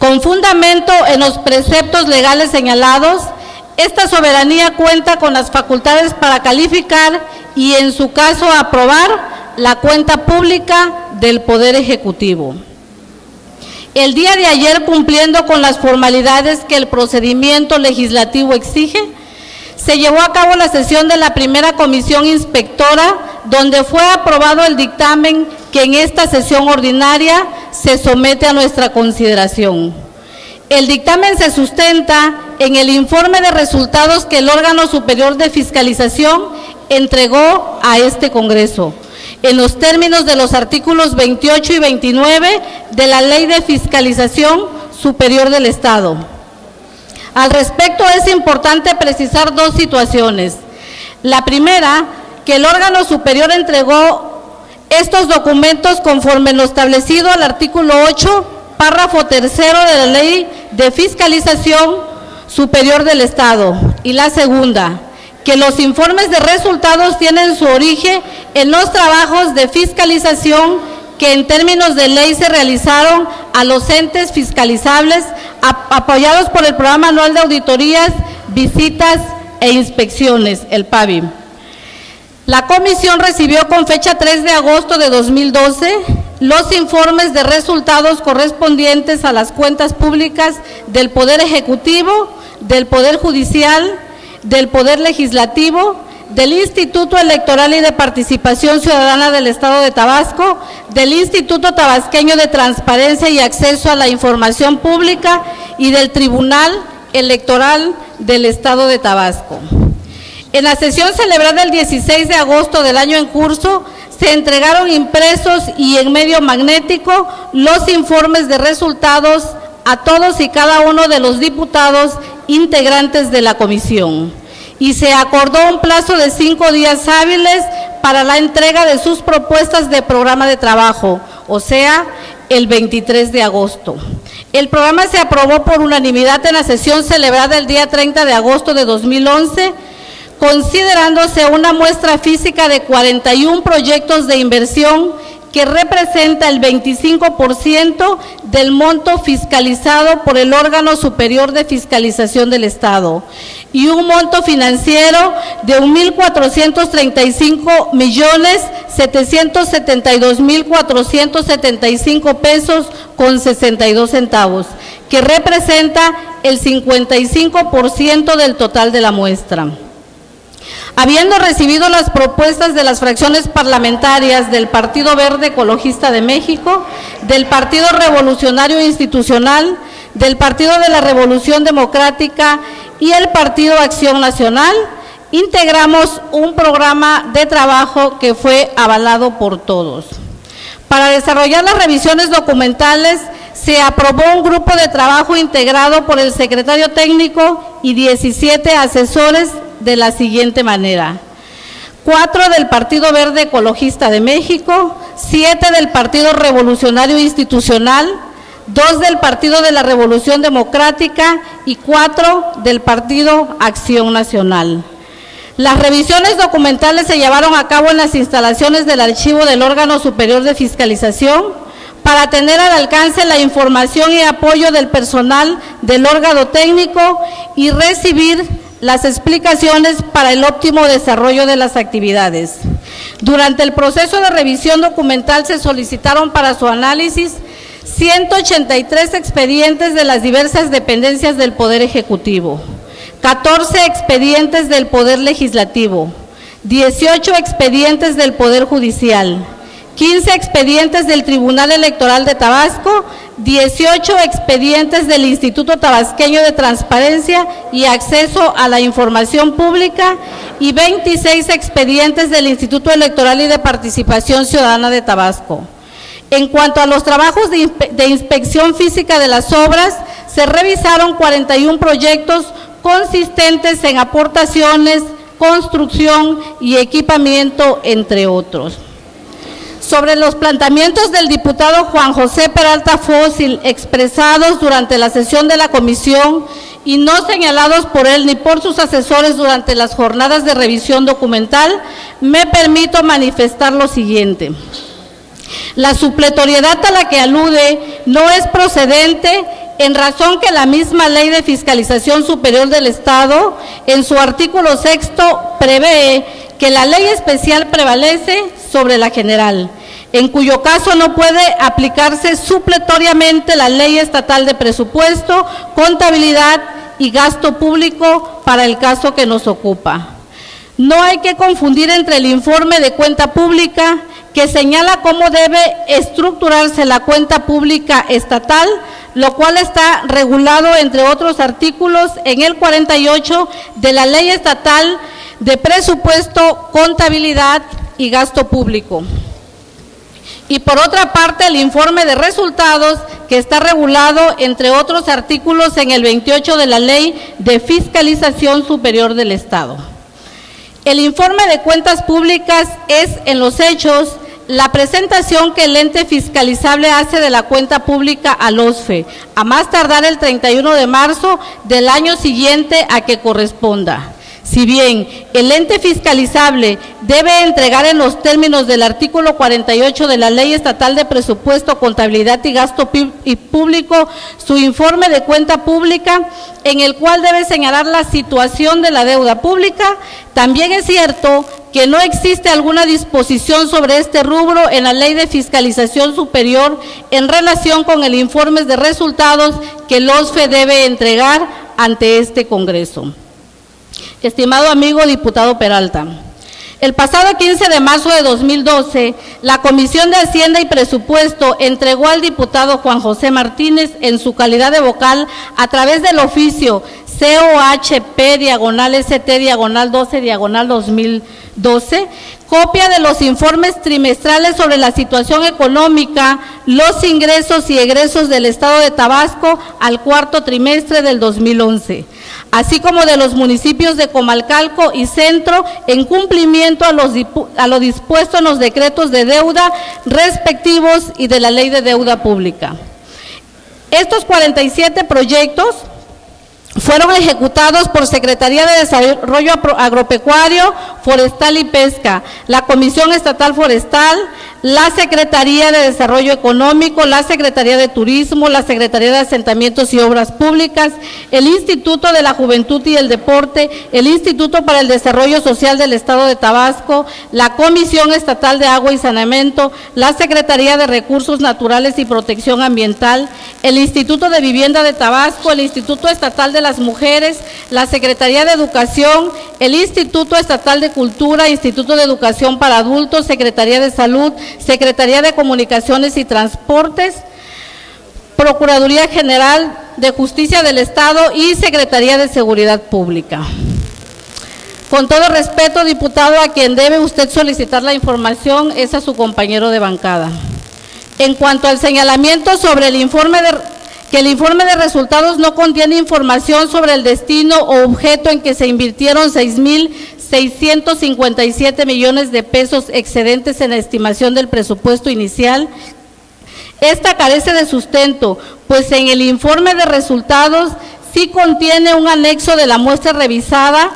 Con fundamento en los preceptos legales señalados, esta soberanía cuenta con las facultades para calificar y, en su caso, aprobar la cuenta pública del Poder Ejecutivo. El día de ayer, cumpliendo con las formalidades que el procedimiento legislativo exige, se llevó a cabo la sesión de la primera comisión inspectora, donde fue aprobado el dictamen que en esta sesión ordinaria se somete a nuestra consideración. El dictamen se sustenta en el informe de resultados que el órgano superior de fiscalización entregó a este Congreso, en los términos de los artículos 28 y 29 de la Ley de Fiscalización Superior del Estado. Al respecto, es importante precisar dos situaciones. La primera, que el órgano superior entregó estos documentos conforme lo establecido al artículo 8, párrafo tercero de la Ley de Fiscalización Superior del Estado. Y la segunda, que los informes de resultados tienen su origen en los trabajos de fiscalización que en términos de ley se realizaron a los entes fiscalizables, apoyados por el Programa Anual de Auditorías, Visitas e Inspecciones, el PAVI. La comisión recibió con fecha 3 de agosto de 2012 los informes de resultados correspondientes a las cuentas públicas del Poder Ejecutivo, del Poder Judicial, del Poder Legislativo, del Instituto Electoral y de Participación Ciudadana del Estado de Tabasco, del Instituto Tabasqueño de Transparencia y Acceso a la Información Pública y del Tribunal Electoral del Estado de Tabasco. En la sesión celebrada el 16 de agosto del año en curso, se entregaron impresos y en medio magnético los informes de resultados a todos y cada uno de los diputados integrantes de la comisión, y se acordó un plazo de 5 días hábiles para la entrega de sus propuestas de programa de trabajo, o sea, el 23 de agosto. El programa se aprobó por unanimidad en la sesión celebrada el día 30 de agosto de 2011, considerándose una muestra física de 41 proyectos de inversión que representa el 25% del monto fiscalizado por el órgano superior de fiscalización del Estado, y un monto financiero de 1.435.772.475 pesos con 62 centavos, que representa el 55% del total de la muestra. Habiendo recibido las propuestas de las fracciones parlamentarias del Partido Verde Ecologista de México, del Partido Revolucionario Institucional, del Partido de la Revolución Democrática y el Partido Acción Nacional, integramos un programa de trabajo que fue avalado por todos. Para desarrollar las revisiones documentales, se aprobó un grupo de trabajo integrado por el secretario técnico y 17 asesores de la siguiente manera: 4 del Partido Verde Ecologista de México, 7 del Partido Revolucionario Institucional, 2 del Partido de la Revolución Democrática y 4 del Partido Acción Nacional. Las revisiones documentales se llevaron a cabo en las instalaciones del archivo del órgano superior de fiscalización para tener al alcance la información y apoyo del personal del órgano técnico y recibir las explicaciones para el óptimo desarrollo de las actividades. Durante el proceso de revisión documental se solicitaron para su análisis 183 expedientes de las diversas dependencias del Poder Ejecutivo, 14 expedientes del Poder Legislativo, 18 expedientes del Poder Judicial, 15 expedientes del Tribunal Electoral de Tabasco, 18 expedientes del Instituto Tabasqueño de Transparencia y Acceso a la Información Pública y 26 expedientes del Instituto Electoral y de Participación Ciudadana de Tabasco. En cuanto a los trabajos de inspección física de las obras, se revisaron 41 proyectos consistentes en aportaciones, construcción y equipamiento, entre otros. Sobre los planteamientos del diputado Juan José Peralta Fósil expresados durante la sesión de la comisión y no señalados por él ni por sus asesores durante las jornadas de revisión documental, me permito manifestar lo siguiente. La supletoriedad a la que alude no es procedente, en razón que la misma Ley de Fiscalización Superior del Estado, en su artículo 6, prevé que la ley especial prevalece sobre la general, en cuyo caso no puede aplicarse supletoriamente la Ley Estatal de Presupuesto, Contabilidad y Gasto Público para el caso que nos ocupa. No hay que confundir entre el informe de cuenta pública, que señala cómo debe estructurarse la cuenta pública estatal, lo cual está regulado, entre otros artículos, en el 48 de la Ley Estatal de presupuesto, contabilidad y gasto público. Y por otra parte, el informe de resultados, que está regulado, entre otros artículos, en el 28 de la Ley de Fiscalización Superior del Estado. El informe de cuentas públicas es, en los hechos, la presentación que el ente fiscalizable hace de la cuenta pública al OSFE, a más tardar el 31 de marzo del año siguiente a que corresponda. Si bien el ente fiscalizable debe entregar en los términos del artículo 48 de la Ley Estatal de Presupuesto, Contabilidad y Gasto Público su informe de cuenta pública, en el cual debe señalar la situación de la deuda pública, también es cierto que no existe alguna disposición sobre este rubro en la Ley de Fiscalización Superior en relación con el informe de resultados que el OSFE debe entregar ante este Congreso. Estimado amigo diputado Peralta, el pasado 15 de marzo de 2012, la Comisión de Hacienda y Presupuesto entregó al diputado Juan José Martínez, en su calidad de vocal, a través del oficio COHP/ST/12/2012, copia de los informes trimestrales sobre la situación económica, los ingresos y egresos del Estado de Tabasco al cuarto trimestre del 2011, así como de los municipios de Comalcalco y Centro, en cumplimiento a lo dispuesto en los decretos de deuda respectivos y de la Ley de Deuda Pública. Estos 47 proyectos fueron ejecutados por Secretaría de Desarrollo Agropecuario, Forestal y Pesca, la Comisión Estatal Forestal, la Secretaría de Desarrollo Económico, la Secretaría de Turismo, la Secretaría de Asentamientos y Obras Públicas, el Instituto de la Juventud y el Deporte, el Instituto para el Desarrollo Social del Estado de Tabasco, la Comisión Estatal de Agua y Saneamiento, la Secretaría de Recursos Naturales y Protección Ambiental, el Instituto de Vivienda de Tabasco, el Instituto Estatal de las Mujeres, la Secretaría de Educación, el Instituto Estatal de Cultura, Instituto de Educación para Adultos, Secretaría de Salud, Secretaría de Comunicaciones y Transportes, Procuraduría General de Justicia del Estado y Secretaría de Seguridad Pública. Con todo respeto, diputado, a quien debe usted solicitar la información es a su compañero de bancada. En cuanto al señalamiento sobre el informe que el informe de resultados no contiene información sobre el destino o objeto en que se invirtieron 6.657 millones de pesos excedentes en la estimación del presupuesto inicial, esta carece de sustento, pues en el informe de resultados sí contiene un anexo de la muestra revisada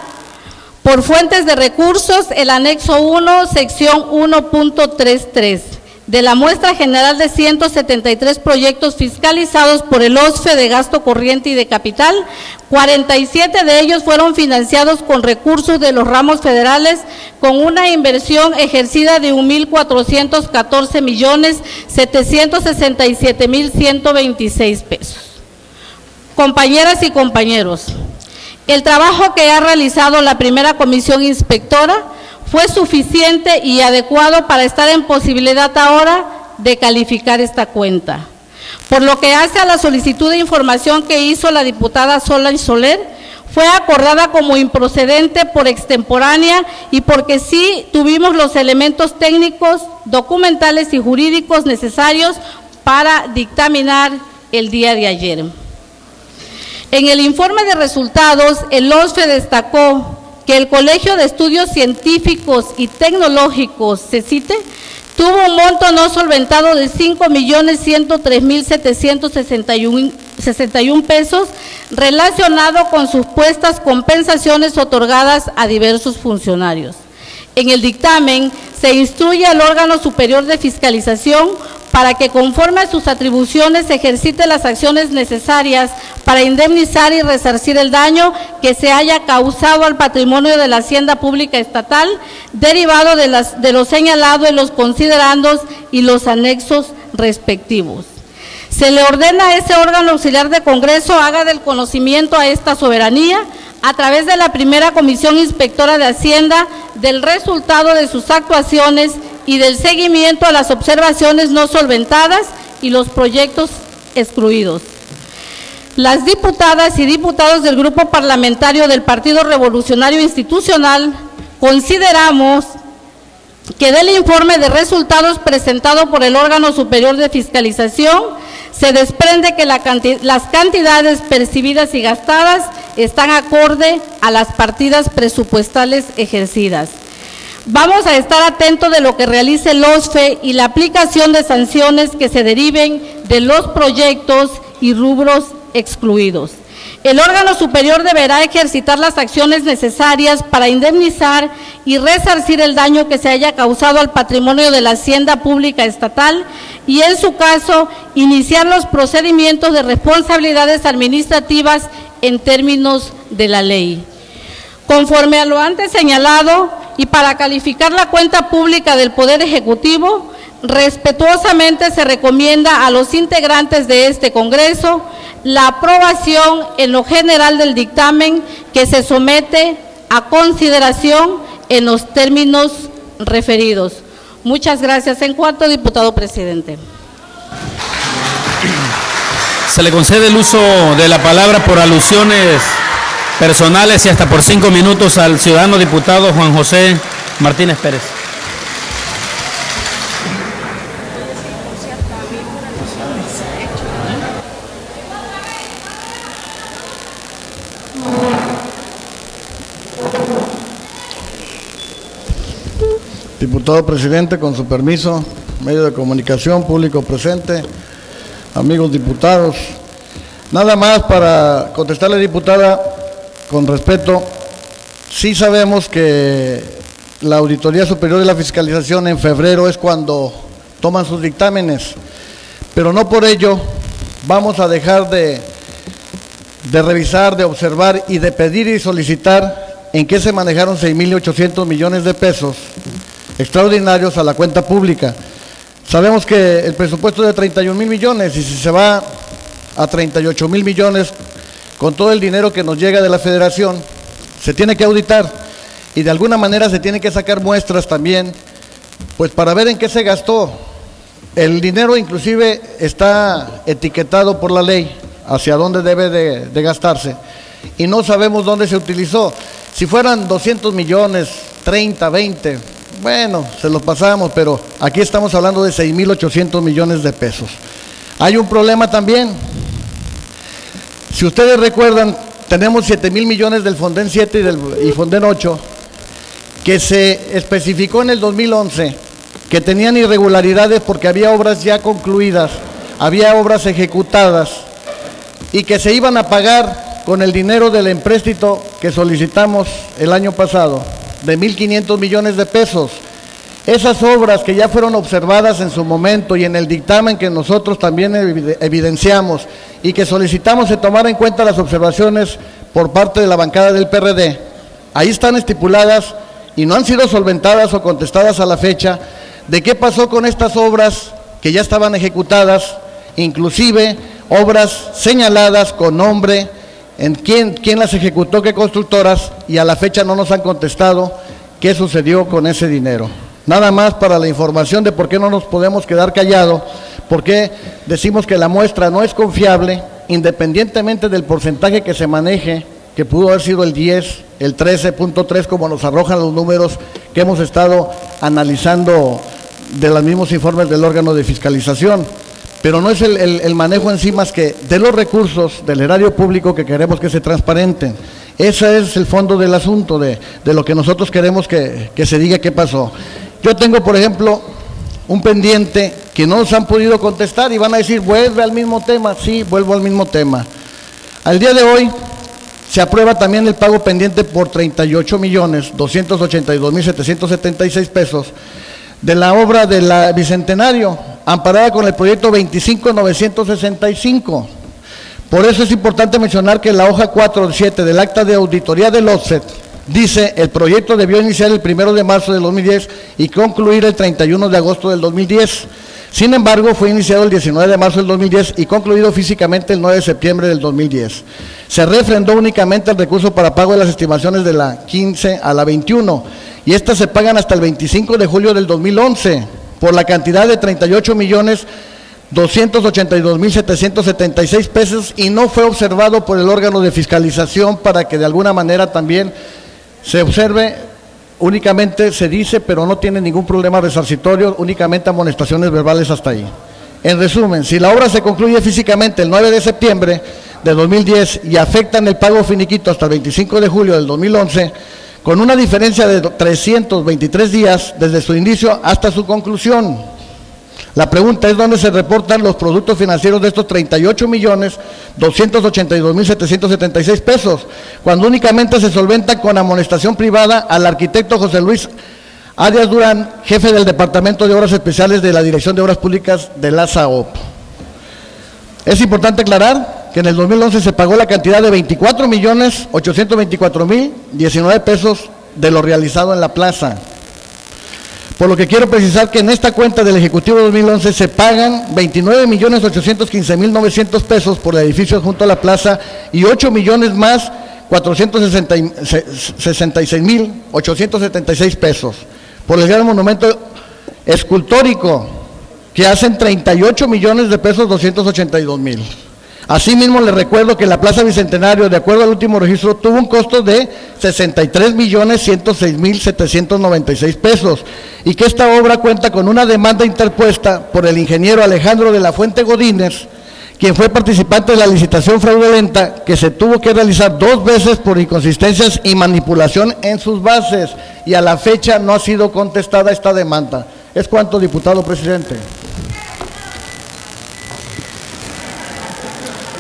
por fuentes de recursos, el anexo 1, sección 1.33. De la muestra general de 173 proyectos fiscalizados por el OSFE de gasto corriente y de capital, 47 de ellos fueron financiados con recursos de los ramos federales, con una inversión ejercida de 1.414.767.126 pesos. Compañeras y compañeros, el trabajo que ha realizado la primera comisión inspectora fue suficiente y adecuado para estar en posibilidad ahora de calificar esta cuenta. Por lo que hace a la solicitud de información que hizo la diputada Solange Soler, fue acordada como improcedente por extemporánea y porque sí tuvimos los elementos técnicos, documentales y jurídicos necesarios para dictaminar el día de ayer. En el informe de resultados, el OSFE destacó que el Colegio de Estudios Científicos y Tecnológicos, CECITE, tuvo un monto no solventado de 5.100.361 pesos relacionado con supuestas compensaciones otorgadas a diversos funcionarios. En el dictamen se instruye al órgano superior de fiscalización para que, conforme a sus atribuciones, ejercite las acciones necesarias para indemnizar y resarcir el daño que se haya causado al patrimonio de la Hacienda Pública Estatal, derivado de lo señalado en los considerandos y los anexos respectivos. Se le ordena a ese órgano auxiliar de Congreso haga del conocimiento a esta soberanía, a través de la primera Comisión Inspectora de Hacienda, del resultado de sus actuaciones y del seguimiento a las observaciones no solventadas y los proyectos excluidos. Las diputadas y diputados del Grupo Parlamentario del Partido Revolucionario Institucional consideramos que del informe de resultados presentado por el órgano superior de fiscalización se desprende que las cantidades percibidas y gastadas están acorde a las partidas presupuestales ejercidas. Vamos a estar atentos de lo que realice el OSFE y la aplicación de sanciones que se deriven de los proyectos y rubros excluidos. El órgano superior deberá ejercitar las acciones necesarias para indemnizar y resarcir el daño que se haya causado al patrimonio de la hacienda pública estatal y, en su caso, iniciar los procedimientos de responsabilidades administrativas en términos de la ley. Conforme a lo antes señalado y para calificar la cuenta pública del Poder Ejecutivo, respetuosamente se recomienda a los integrantes de este Congreso la aprobación en lo general del dictamen que se somete a consideración en los términos referidos. Muchas gracias. En cuanto, diputado presidente. Se le concede el uso de la palabra por alusiones personales y hasta por 5 minutos al ciudadano diputado Juan José Martínez Pérez. Diputado presidente, con su permiso, medio de comunicación, público presente, amigos diputados, nada más para contestarle, diputada, con respeto. Sí sabemos que la Auditoría Superior de la Fiscalización en febrero es cuando toman sus dictámenes, pero no por ello vamos a dejar de revisar, de observar y de pedir y solicitar en qué se manejaron 6.800 millones de pesos extraordinarios a la cuenta pública. Sabemos que el presupuesto es de 31.000 millones y si se va a 38.000 millones con todo el dinero que nos llega de la Federación, se tiene que auditar y de alguna manera se tiene que sacar muestras también, pues para ver en qué se gastó. El dinero inclusive está etiquetado por la ley hacia dónde debe de gastarse y no sabemos dónde se utilizó. Si fueran 200 millones, 30, 20, bueno, se los pasamos, pero aquí estamos hablando de 6.800 millones de pesos. Hay un problema también. Si ustedes recuerdan, tenemos 7.000 millones del Fonden 7 y Fonden 8, que se especificó en el 2011 que tenían irregularidades porque había obras ya concluidas, había obras ejecutadas y que se iban a pagar con el dinero del empréstito que solicitamos el año pasado, de 1.500 millones de pesos. Esas obras que ya fueron observadas en su momento y en el dictamen que nosotros también evidenciamos y que solicitamos se tomara en cuenta las observaciones por parte de la bancada del PRD, ahí están estipuladas y no han sido solventadas o contestadas a la fecha de qué pasó con estas obras que ya estaban ejecutadas, inclusive obras señaladas con nombre, en quién las ejecutó, qué constructoras, y a la fecha no nos han contestado qué sucedió con ese dinero. Nada más para la información de por qué no nos podemos quedar callados, por qué decimos que la muestra no es confiable, independientemente del porcentaje que se maneje, que pudo haber sido el 10, el 13.3, como nos arrojan los números que hemos estado analizando de los mismos informes del órgano de fiscalización. Pero no es el manejo en sí más que de los recursos del erario público que queremos que se transparenten. Ese es el fondo del asunto, de lo que nosotros queremos que se diga qué pasó. Yo tengo, por ejemplo, un pendiente que no nos han podido contestar y van a decir, vuelve al mismo tema. Sí, vuelvo al mismo tema. Al día de hoy se aprueba también el pago pendiente por 38.282.776 pesos de la obra de la Bicentenario, amparada con el proyecto 25965. Por eso es importante mencionar que la hoja 4.7 del acta de auditoría del OFSET dice: el proyecto debió iniciar el 1 de marzo del 2010 y concluir el 31 de agosto del 2010. Sin embargo, fue iniciado el 19 de marzo del 2010 y concluido físicamente el 9 de septiembre del 2010. Se refrendó únicamente el recurso para pago de las estimaciones de la 15 a la 21 y estas se pagan hasta el 25 de julio del 2011 por la cantidad de 38.282.776 pesos y no fue observado por el órgano de fiscalización para que de alguna manera también se observe únicamente se dice, pero no tiene ningún problema resarcitorio, únicamente amonestaciones verbales hasta ahí. En resumen, si la obra se concluye físicamente el 9 de septiembre de 2010 y afectan el pago finiquito hasta el 25 de julio del 2011, con una diferencia de 323 días desde su inicio hasta su conclusión. La pregunta es dónde se reportan los productos financieros de estos 38.282.776 pesos, cuando únicamente se solventan con amonestación privada al arquitecto José Luis Arias Durán, jefe del Departamento de Obras Especiales de la Dirección de Obras Públicas de la SAOP. Es importante aclarar que en el 2011 se pagó la cantidad de 24.824.019 pesos de lo realizado en la plaza. Por lo que quiero precisar que en esta cuenta del Ejecutivo 2011 se pagan 29.815.900 pesos por el edificio junto a la plaza y 8 millones más 466.876 pesos por el gran monumento escultórico, que hacen 38 millones de pesos 282.000. Asimismo, les recuerdo que la Plaza Bicentenario, de acuerdo al último registro, tuvo un costo de 63.106.796 pesos y que esta obra cuenta con una demanda interpuesta por el ingeniero Alejandro de la Fuente Godínez, quien fue participante de la licitación fraudulenta que se tuvo que realizar 2 veces por inconsistencias y manipulación en sus bases, y a la fecha no ha sido contestada esta demanda. Es cuanto, diputado presidente.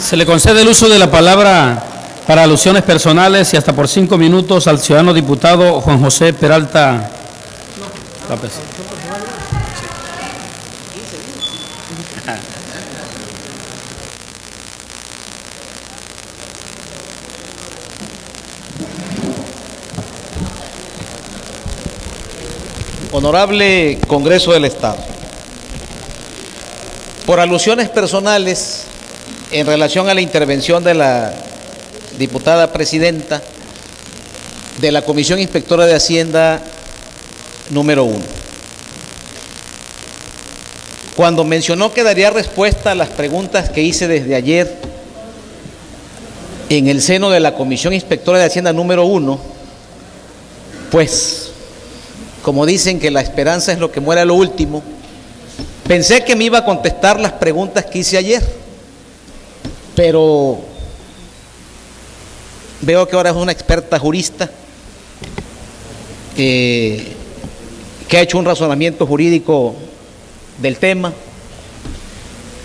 Se le concede el uso de la palabra para alusiones personales y hasta por 5 minutos al ciudadano diputado Juan José Peralta López. Honorable Congreso del Estado, por alusiones personales en relación a la intervención de la diputada presidenta de la Comisión Inspectora de Hacienda número 1, cuando mencionó que daría respuesta a las preguntas que hice desde ayer en el seno de la Comisión Inspectora de Hacienda número 1, pues como dicen que la esperanza es lo que muere a lo último, pensé que me iba a contestar las preguntas que hice ayer, pero veo que ahora es una experta jurista que ha hecho un razonamiento jurídico del tema,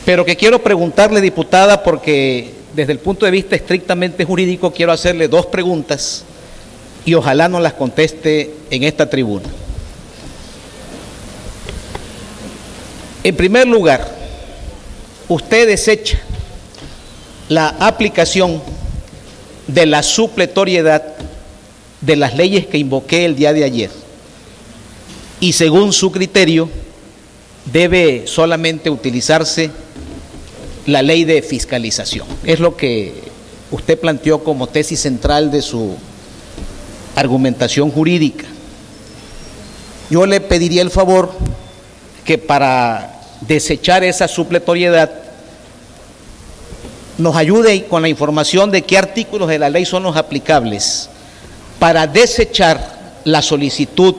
pero que quiero preguntarle, diputada, porque desde el punto de vista estrictamente jurídico quiero hacerle 2 preguntas y ojalá nos las conteste en esta tribuna. En primer lugar, usted desecha la aplicación de la supletoriedad de las leyes que invoqué el día de ayer y según su criterio debe solamente utilizarse la ley de fiscalización. Es lo que usted planteó como tesis central de su argumentación jurídica. Yo le pediría el favor que para desechar esa supletoriedad nos ayude con la información de qué artículos de la ley son los aplicables para desechar la solicitud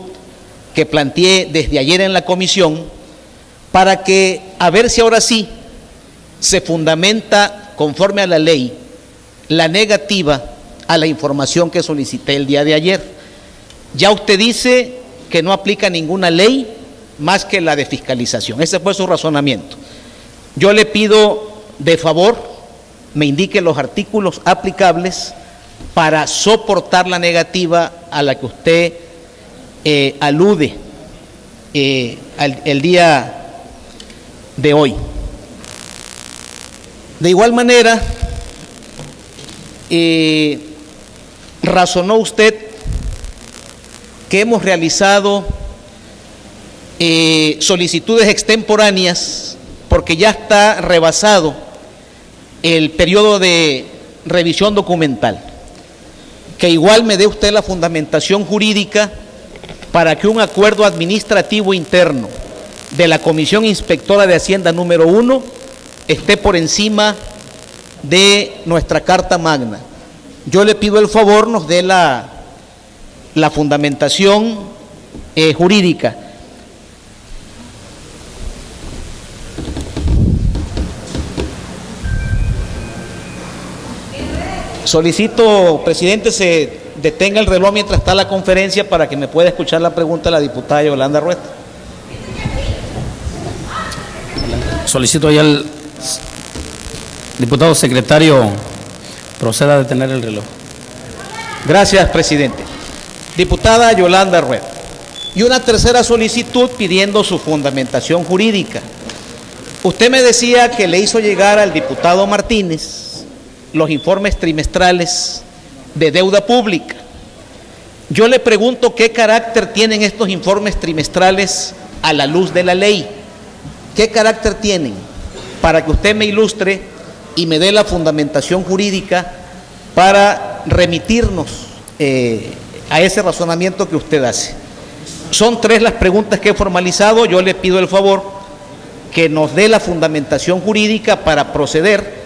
que planteé desde ayer en la comisión, para que a ver si ahora sí se fundamenta conforme a la ley la negativa a la información que solicité el día de ayer. Ya usted dice que no aplica ninguna ley más que la de fiscalización. Ese fue su razonamiento. Yo le pido de favor me indique los artículos aplicables para soportar la negativa a la que usted alude el día de hoy. De igual manera, razonó usted que hemos realizado solicitudes extemporáneas porque ya está rebasado el periodo de revisión documental. Que igual me dé usted la fundamentación jurídica para que un acuerdo administrativo interno de la Comisión Inspectora de Hacienda número 1 esté por encima de nuestra Carta Magna. Yo le pido el favor nos dé la fundamentación jurídica. Solicito, presidente, se detenga el reloj mientras está la conferencia para que me pueda escuchar la pregunta de la diputada Yolanda Rueda. Solicito ya al diputado secretario proceda a detener el reloj. Gracias, presidente. Diputada Yolanda Rueda. Y una tercera solicitud pidiendo su fundamentación jurídica. Usted me decía que le hizo llegar al diputado Martínez los informes trimestrales de deuda pública. Yo le pregunto qué carácter tienen estos informes trimestrales a la luz de la ley. ¿Qué carácter tienen? Para que usted me ilustre y me dé la fundamentación jurídica para remitirnos a ese razonamiento que usted hace. Son 3 las preguntas que he formalizado. Yo le pido el favor que nos dé la fundamentación jurídica para proceder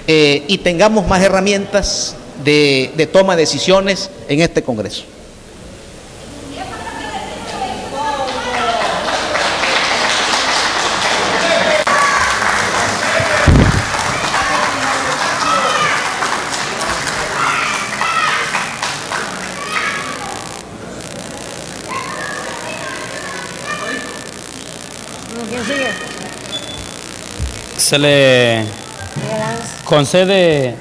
y tengamos más herramientas de toma de decisiones en este Congreso. Se le concede,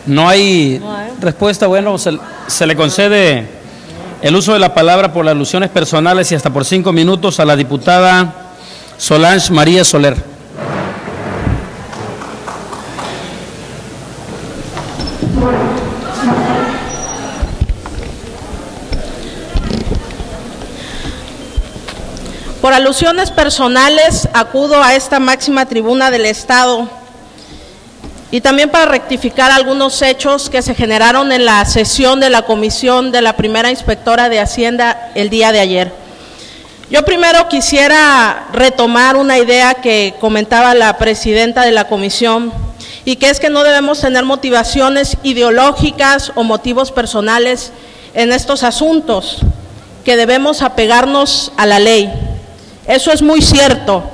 no hay respuesta, bueno, se le concede el uso de la palabra por alusiones personales y hasta por 5 minutos a la diputada Solange María Soler. Por alusiones personales, acudo a esta máxima tribuna del Estado y también para rectificar algunos hechos que se generaron en la sesión de la comisión de la primera inspectora de Hacienda el día de ayer. Yo primero quisiera retomar una idea que comentaba la presidenta de la comisión, y que es que no debemos tener motivaciones ideológicas o motivos personales en estos asuntos, que debemos apegarnos a la ley. Eso es muy cierto,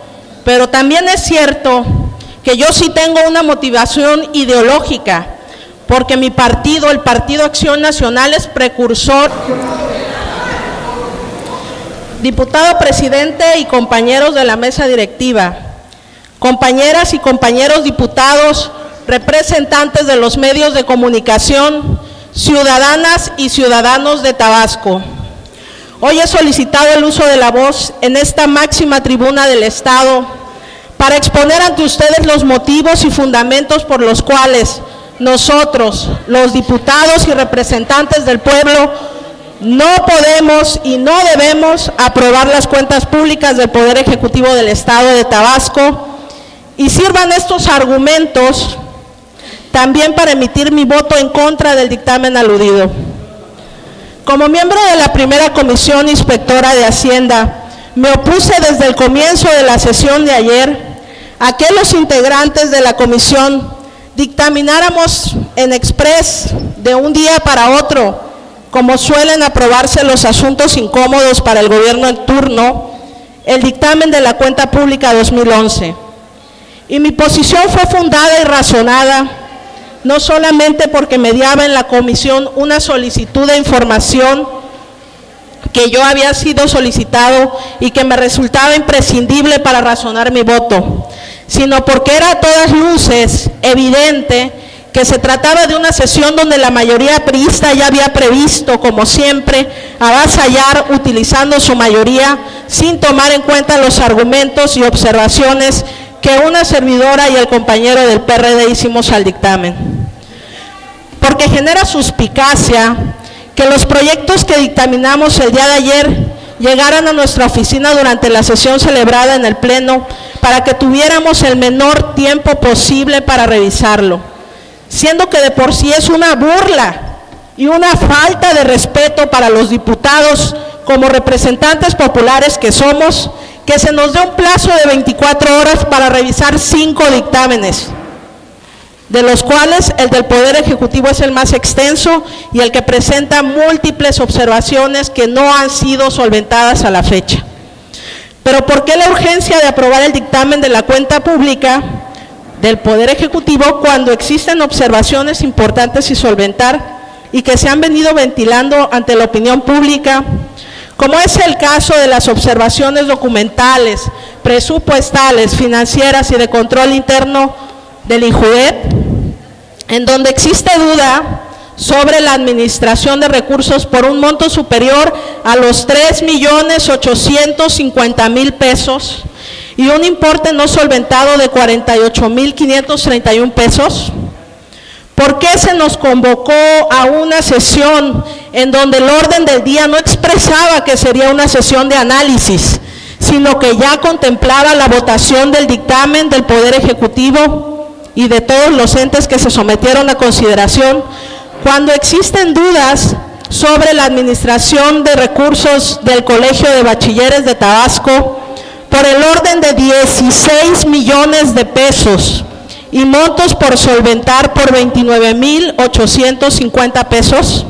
pero también es cierto que yo sí tengo una motivación ideológica, porque mi partido, el Partido Acción Nacional, es precursor. Diputado presidente y compañeros de la mesa directiva, compañeras y compañeros diputados, representantes de los medios de comunicación, ciudadanas y ciudadanos de Tabasco. Hoy he solicitado el uso de la voz en esta máxima tribuna del Estado para exponer ante ustedes los motivos y fundamentos por los cuales nosotros, los diputados y representantes del pueblo, no podemos y no debemos aprobar las cuentas públicas del Poder Ejecutivo del Estado de Tabasco, y sirvan estos argumentos también para emitir mi voto en contra del dictamen aludido. Como miembro de la primera comisión inspectora de Hacienda, me opuse desde el comienzo de la sesión de ayer a que los integrantes de la comisión dictamináramos en exprés de un día para otro, como suelen aprobarse los asuntos incómodos para el gobierno en turno, el dictamen de la cuenta pública 2011. Y mi posición fue fundada y razonada, no solamente porque mediaba en la comisión una solicitud de información que yo había sido solicitado y que me resultaba imprescindible para razonar mi voto, sino porque era a todas luces evidente que se trataba de una sesión donde la mayoría priista ya había previsto, como siempre, avasallar utilizando su mayoría sin tomar en cuenta los argumentos y observaciones que una servidora y el compañero del PRD hicimos al dictamen. Porque genera suspicacia que los proyectos que dictaminamos el día de ayer llegaran a nuestra oficina durante la sesión celebrada en el Pleno para que tuviéramos el menor tiempo posible para revisarlo, siendo que de por sí es una burla y una falta de respeto para los diputados como representantes populares que somos, que se nos dé un plazo de 24 horas para revisar 5 dictámenes. de los cuales el del Poder Ejecutivo es el más extenso y el que presenta múltiples observaciones que no han sido solventadas a la fecha. Pero ¿por qué la urgencia de aprobar el dictamen de la cuenta pública del Poder Ejecutivo cuando existen observaciones importantes y solventar y que se han venido ventilando ante la opinión pública, como es el caso de las observaciones documentales, presupuestales, financieras y de control interno del INJUVET, en donde existe duda sobre la administración de recursos por un monto superior a los 3.850.000 pesos y un importe no solventado de 48.531 pesos? ¿Por qué se nos convocó a una sesión en donde el orden del día no expresaba que sería una sesión de análisis, sino que ya contemplaba la votación del dictamen del Poder Ejecutivo y de todos los entes que se sometieron a consideración, cuando existen dudas sobre la administración de recursos del Colegio de Bachilleres de Tabasco por el orden de 16 millones de pesos y montos por solventar por 29.850 pesos?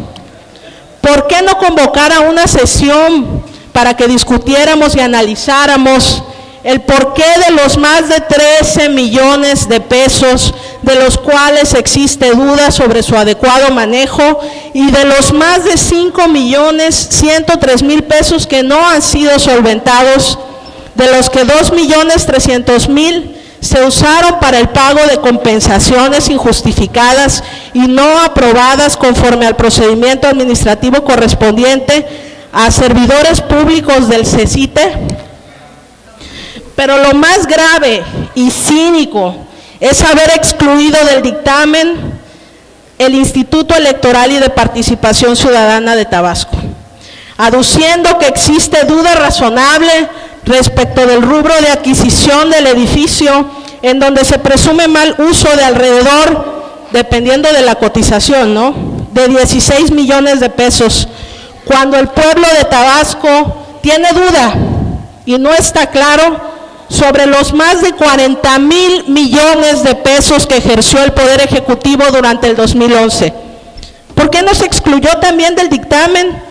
¿Por qué no convocar a una sesión para que discutiéramos y analizáramos el porqué de los más de 13 millones de pesos de los cuales existe duda sobre su adecuado manejo y de los más de 5.103.000 pesos que no han sido solventados, de los que 2.300.000 se usaron para el pago de compensaciones injustificadas y no aprobadas conforme al procedimiento administrativo correspondiente a servidores públicos del CECITE? Pero lo más grave y cínico es haber excluido del dictamen el Instituto Electoral y de Participación Ciudadana de Tabasco, aduciendo que existe duda razonable respecto del rubro de adquisición del edificio, en donde se presume mal uso de alrededor, dependiendo de la cotización, ¿no?, de 16 millones de pesos, cuando el pueblo de Tabasco tiene duda y no está claro sobre los más de 40.000 millones de pesos que ejerció el Poder Ejecutivo durante el 2011. ¿Por qué no se excluyó también del dictamen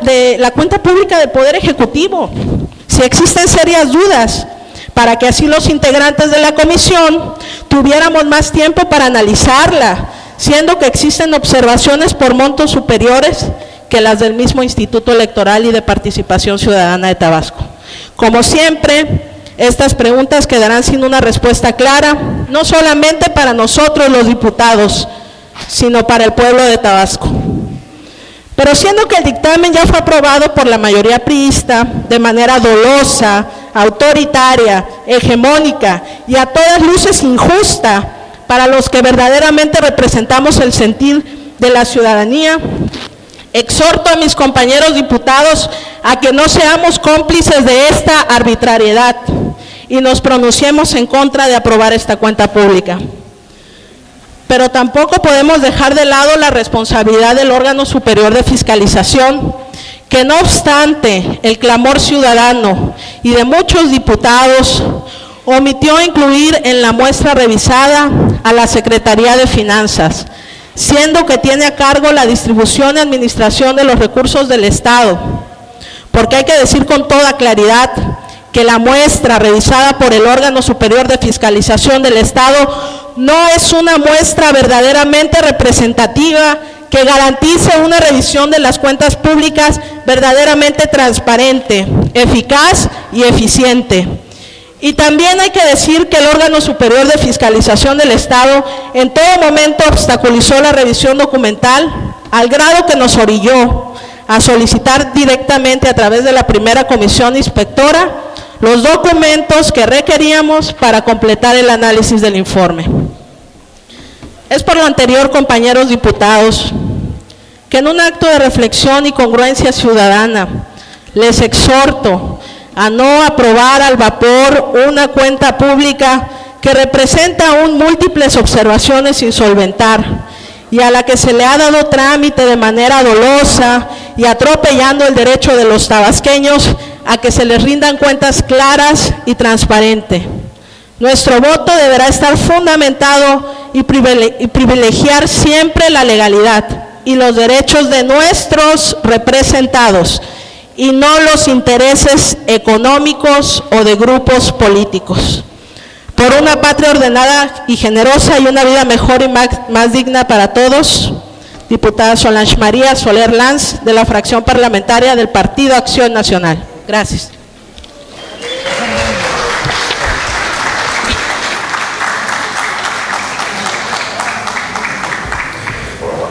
de la cuenta pública del Poder Ejecutivo? Si existen serias dudas, para que así los integrantes de la comisión tuviéramos más tiempo para analizarla, siendo que existen observaciones por montos superiores que las del mismo Instituto Electoral y de Participación Ciudadana de Tabasco. Como siempre, estas preguntas quedarán sin una respuesta clara, no solamente para nosotros los diputados, sino para el pueblo de Tabasco. Pero siendo que el dictamen ya fue aprobado por la mayoría priista de manera dolosa, autoritaria, hegemónica y a todas luces injusta para los que verdaderamente representamos el sentir de la ciudadanía, exhorto a mis compañeros diputados a que no seamos cómplices de esta arbitrariedad y nos pronunciemos en contra de aprobar esta cuenta pública. Pero tampoco podemos dejar de lado la responsabilidad del órgano superior de fiscalización, que no obstante el clamor ciudadano y de muchos diputados, omitió incluir en la muestra revisada a la Secretaría de Finanzas, siendo que tiene a cargo la distribución y administración de los recursos del Estado, porque hay que decir con toda claridad que la muestra revisada por el órgano superior de fiscalización del Estado no es una muestra verdaderamente representativa que garantice una revisión de las cuentas públicas verdaderamente transparente, eficaz y eficiente. Y también hay que decir que el órgano superior de fiscalización del Estado en todo momento obstaculizó la revisión documental al grado que nos orilló a solicitar directamente a través de la primera comisión inspectora los documentos que requeríamos para completar el análisis del informe. Es por lo anterior, compañeros diputados, que en un acto de reflexión y congruencia ciudadana les exhorto a no aprobar al vapor una cuenta pública que representa aún múltiples observaciones sin solventar y a la que se le ha dado trámite de manera dolosa y atropellando el derecho de los tabasqueños a que se les rindan cuentas claras y transparentes. Nuestro voto deberá estar fundamentado y privilegiar siempre la legalidad y los derechos de nuestros representados y no los intereses económicos o de grupos políticos. Por una patria ordenada y generosa y una vida mejor y más digna para todos, diputada Solange María Soler Lanz, de la fracción parlamentaria del Partido Acción Nacional. Gracias.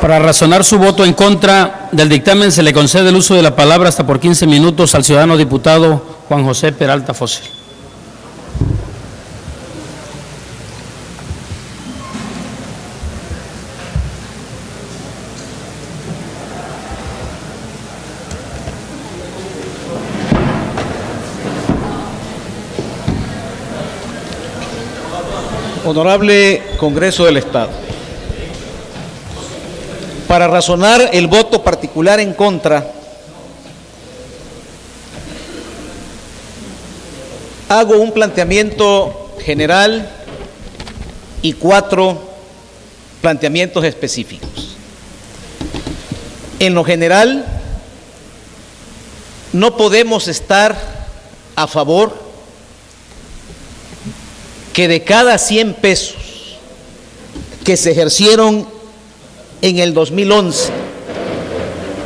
Para razonar su voto en contra del dictamen, se le concede el uso de la palabra hasta por 15 minutos al ciudadano diputado Juan José Peralta Fósil. Honorable Congreso del Estado, para razonar el voto particular en contra, hago un planteamiento general y 4 planteamientos específicos. En lo general, no podemos estar a favor que de cada 100 pesos que se ejercieron en el 2011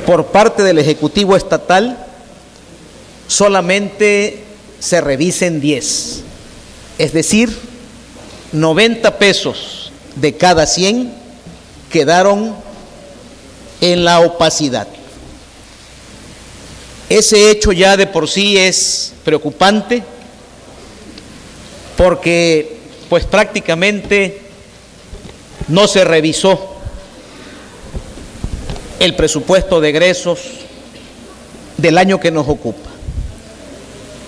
por parte del Ejecutivo Estatal, solamente se revisen 10. Es decir, 90 pesos de cada 100 quedaron en la opacidad. Ese hecho ya de por sí es preocupante, porque pues prácticamente no se revisó el presupuesto de egresos del año que nos ocupa.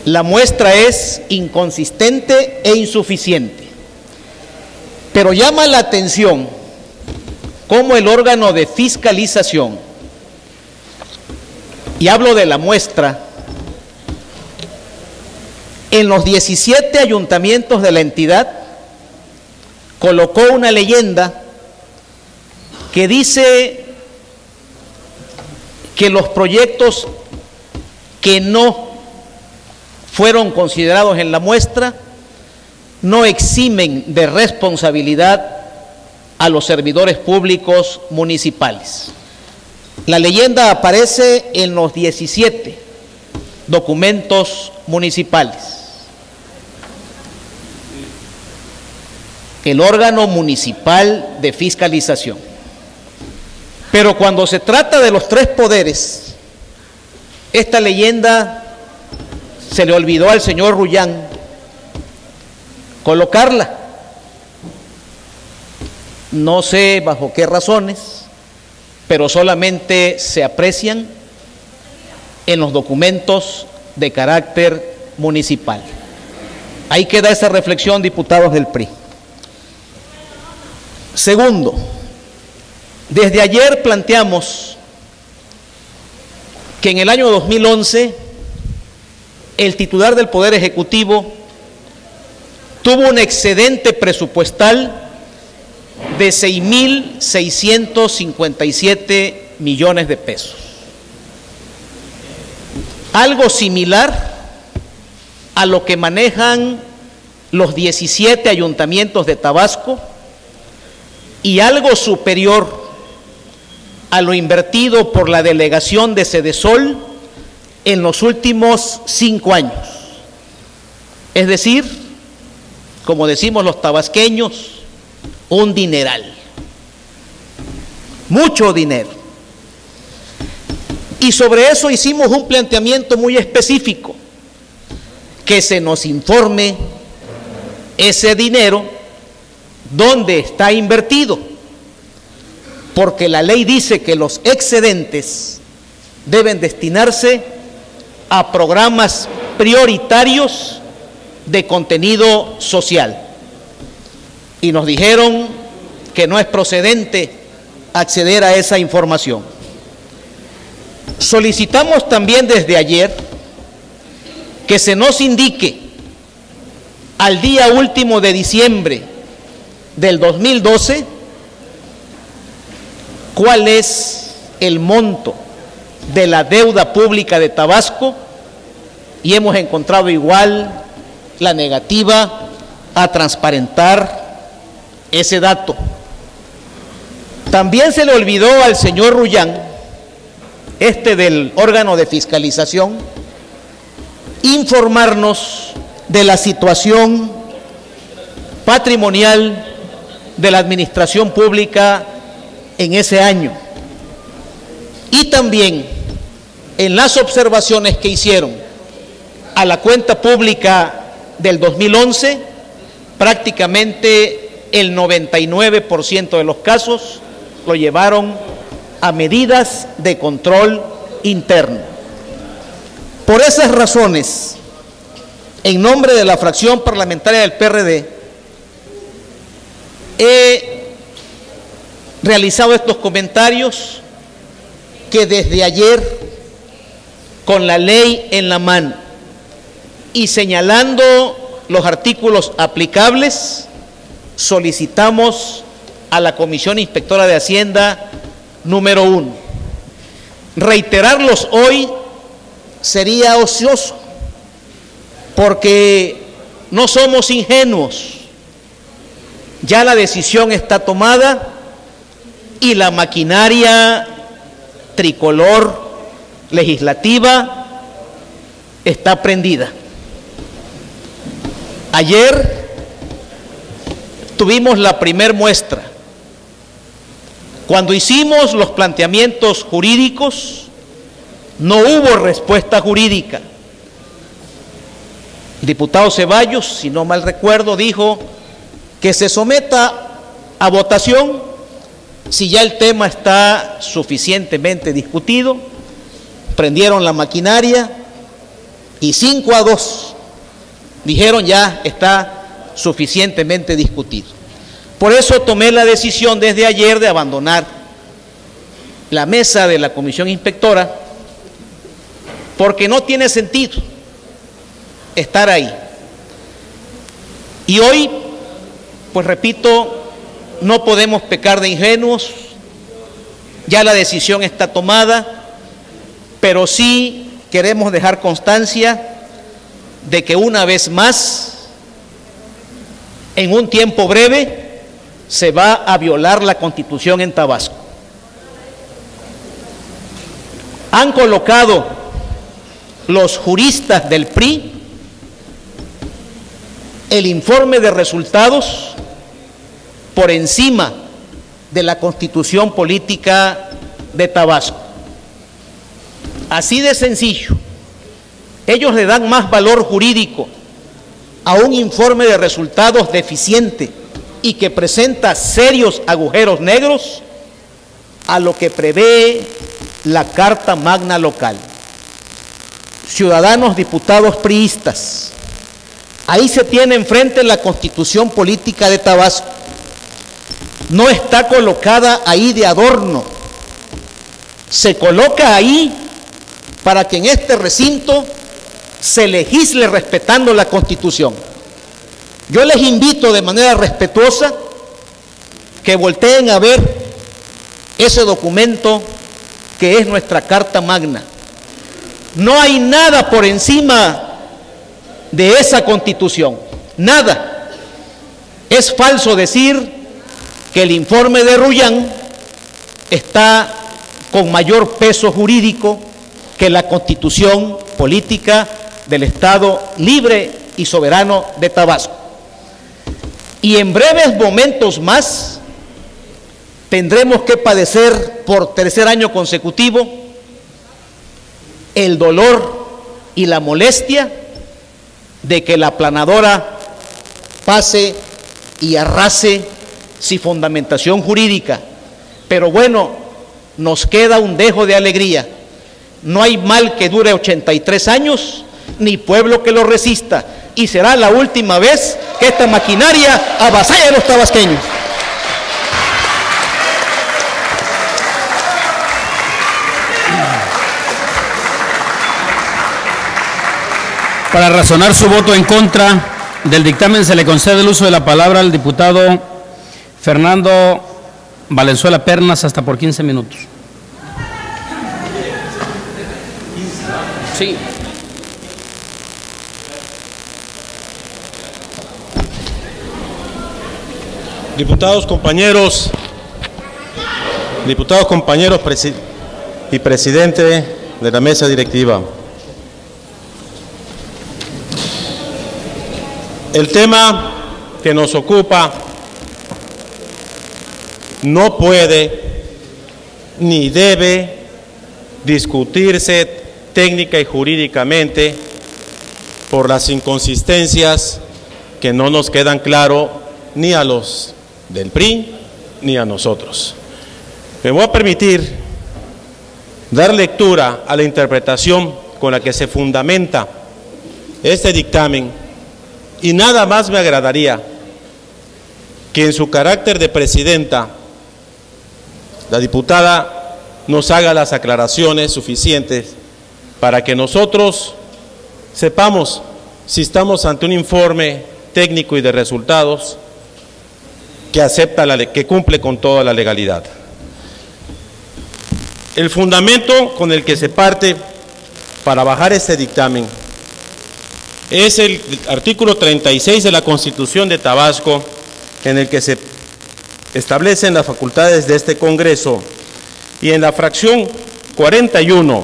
La muestra es inconsistente e insuficiente, pero llama la atención cómo el órgano de fiscalización, y hablo de la muestra, en los 17 ayuntamientos de la entidad colocó una leyenda que dice que los proyectos que no fueron considerados en la muestra no eximen de responsabilidad a los servidores públicos municipales. La leyenda aparece en los 17 documentos municipales. El órgano municipal de fiscalización. Pero cuando se trata de los 3 poderes, esta leyenda se le olvidó al señor Rullán colocarla. No sé bajo qué razones, pero solamente se aprecian en los documentos de carácter municipal. Ahí queda esa reflexión, diputados del PRI. Segundo, desde ayer planteamos que en el año 2011 el titular del Poder Ejecutivo tuvo un excedente presupuestal de 6.657 millones de pesos. Algo similar a lo que manejan los 17 ayuntamientos de Tabasco y algo superior a lo invertido por la delegación de Sedesol en los últimos 5 años. Es decir, como decimos los tabasqueños, un dineral, mucho dinero. Y sobre eso hicimos un planteamiento muy específico, que se nos informe ese dinero, dónde está invertido, porque la ley dice que los excedentes deben destinarse a programas prioritarios de contenido social. Y nos dijeron que no es procedente acceder a esa información. Solicitamos también desde ayer que se nos indique al día último de diciembre del 2012 cuál es el monto de la deuda pública de Tabasco y hemos encontrado igual la negativa a transparentar ese dato. También se le olvidó al señor Rullán, del órgano de fiscalización, informarnos de la situación patrimonial de la administración pública en ese año. Y también en las observaciones que hicieron a la cuenta pública del 2011, prácticamente el 99% de los casos lo llevaron a medidas de control interno. Por esas razones, en nombre de la fracción parlamentaria del PRD, he realizado estos comentarios que desde ayer, con la ley en la mano y señalando los artículos aplicables, solicitamos a la Comisión Inspectora de Hacienda número 1. Reiterarlos hoy sería ocioso, porque no somos ingenuos. Ya la decisión está tomada y la maquinaria tricolor legislativa está prendida. Ayer tuvimos la primer muestra. Cuando hicimos los planteamientos jurídicos, no hubo respuesta jurídica. El diputado Ceballos, si no mal recuerdo, dijo que se someta a votación si ya el tema está suficientemente discutido. Prendieron la maquinaria y 5-2 dijeron ya está suficientemente discutido. Por eso tomé la decisión desde ayer de abandonar la mesa de la Comisión Inspectora, porque no tiene sentido estar ahí. Y hoy, pues repito, no podemos pecar de ingenuos, ya la decisión está tomada, pero sí queremos dejar constancia de que una vez más, en un tiempo breve, se va a violar la Constitución en Tabasco. Han colocado los juristas del PRI el informe de resultados por encima de la Constitución política de Tabasco. Así de sencillo. Ellos le dan más valor jurídico a un informe de resultados deficiente y que presenta serios agujeros negros a lo que prevé la Carta Magna local. Ciudadanos diputados priistas, ahí se tiene enfrente la Constitución política de Tabasco. No está colocada ahí de adorno, se coloca ahí para que en este recinto se legisle respetando la Constitución. Yo les invito de manera respetuosa que volteen a ver ese documento que es nuestra Carta Magna. No hay nada por encima de esa Constitución, nada. Es falso decir que el informe de Rullán está con mayor peso jurídico que la Constitución política del Estado libre y soberano de Tabasco. Y en breves momentos más tendremos que padecer por tercer año consecutivo el dolor y la molestia de que la aplanadora pase y arrase sin fundamentación jurídica. Pero bueno, nos queda un dejo de alegría. No hay mal que dure 83 años, ni pueblo que lo resista. Y será la última vez que esta maquinaria avasalla a los tabasqueños. Para razonar su voto en contra del dictamen, se le concede el uso de la palabra al diputado Fernando Valenzuela Pernas, hasta por 15 minutos. Sí. Diputados, compañeros y presidente de la mesa directiva. El tema que nos ocupa no puede ni debe discutirse técnica y jurídicamente por las inconsistencias que no nos quedan claro ni a los del PRI ni a nosotros. Me voy a permitir dar lectura a la interpretación con la que se fundamenta este dictamen, y nada más me agradaría que en su carácter de presidenta la diputada nos haga las aclaraciones suficientes para que nosotros sepamos si estamos ante un informe técnico y de resultados que cumple con toda la legalidad. El fundamento con el que se parte para bajar este dictamen es el artículo 36 de la Constitución de Tabasco, en el que se establecen las facultades de este Congreso, y en la fracción 41,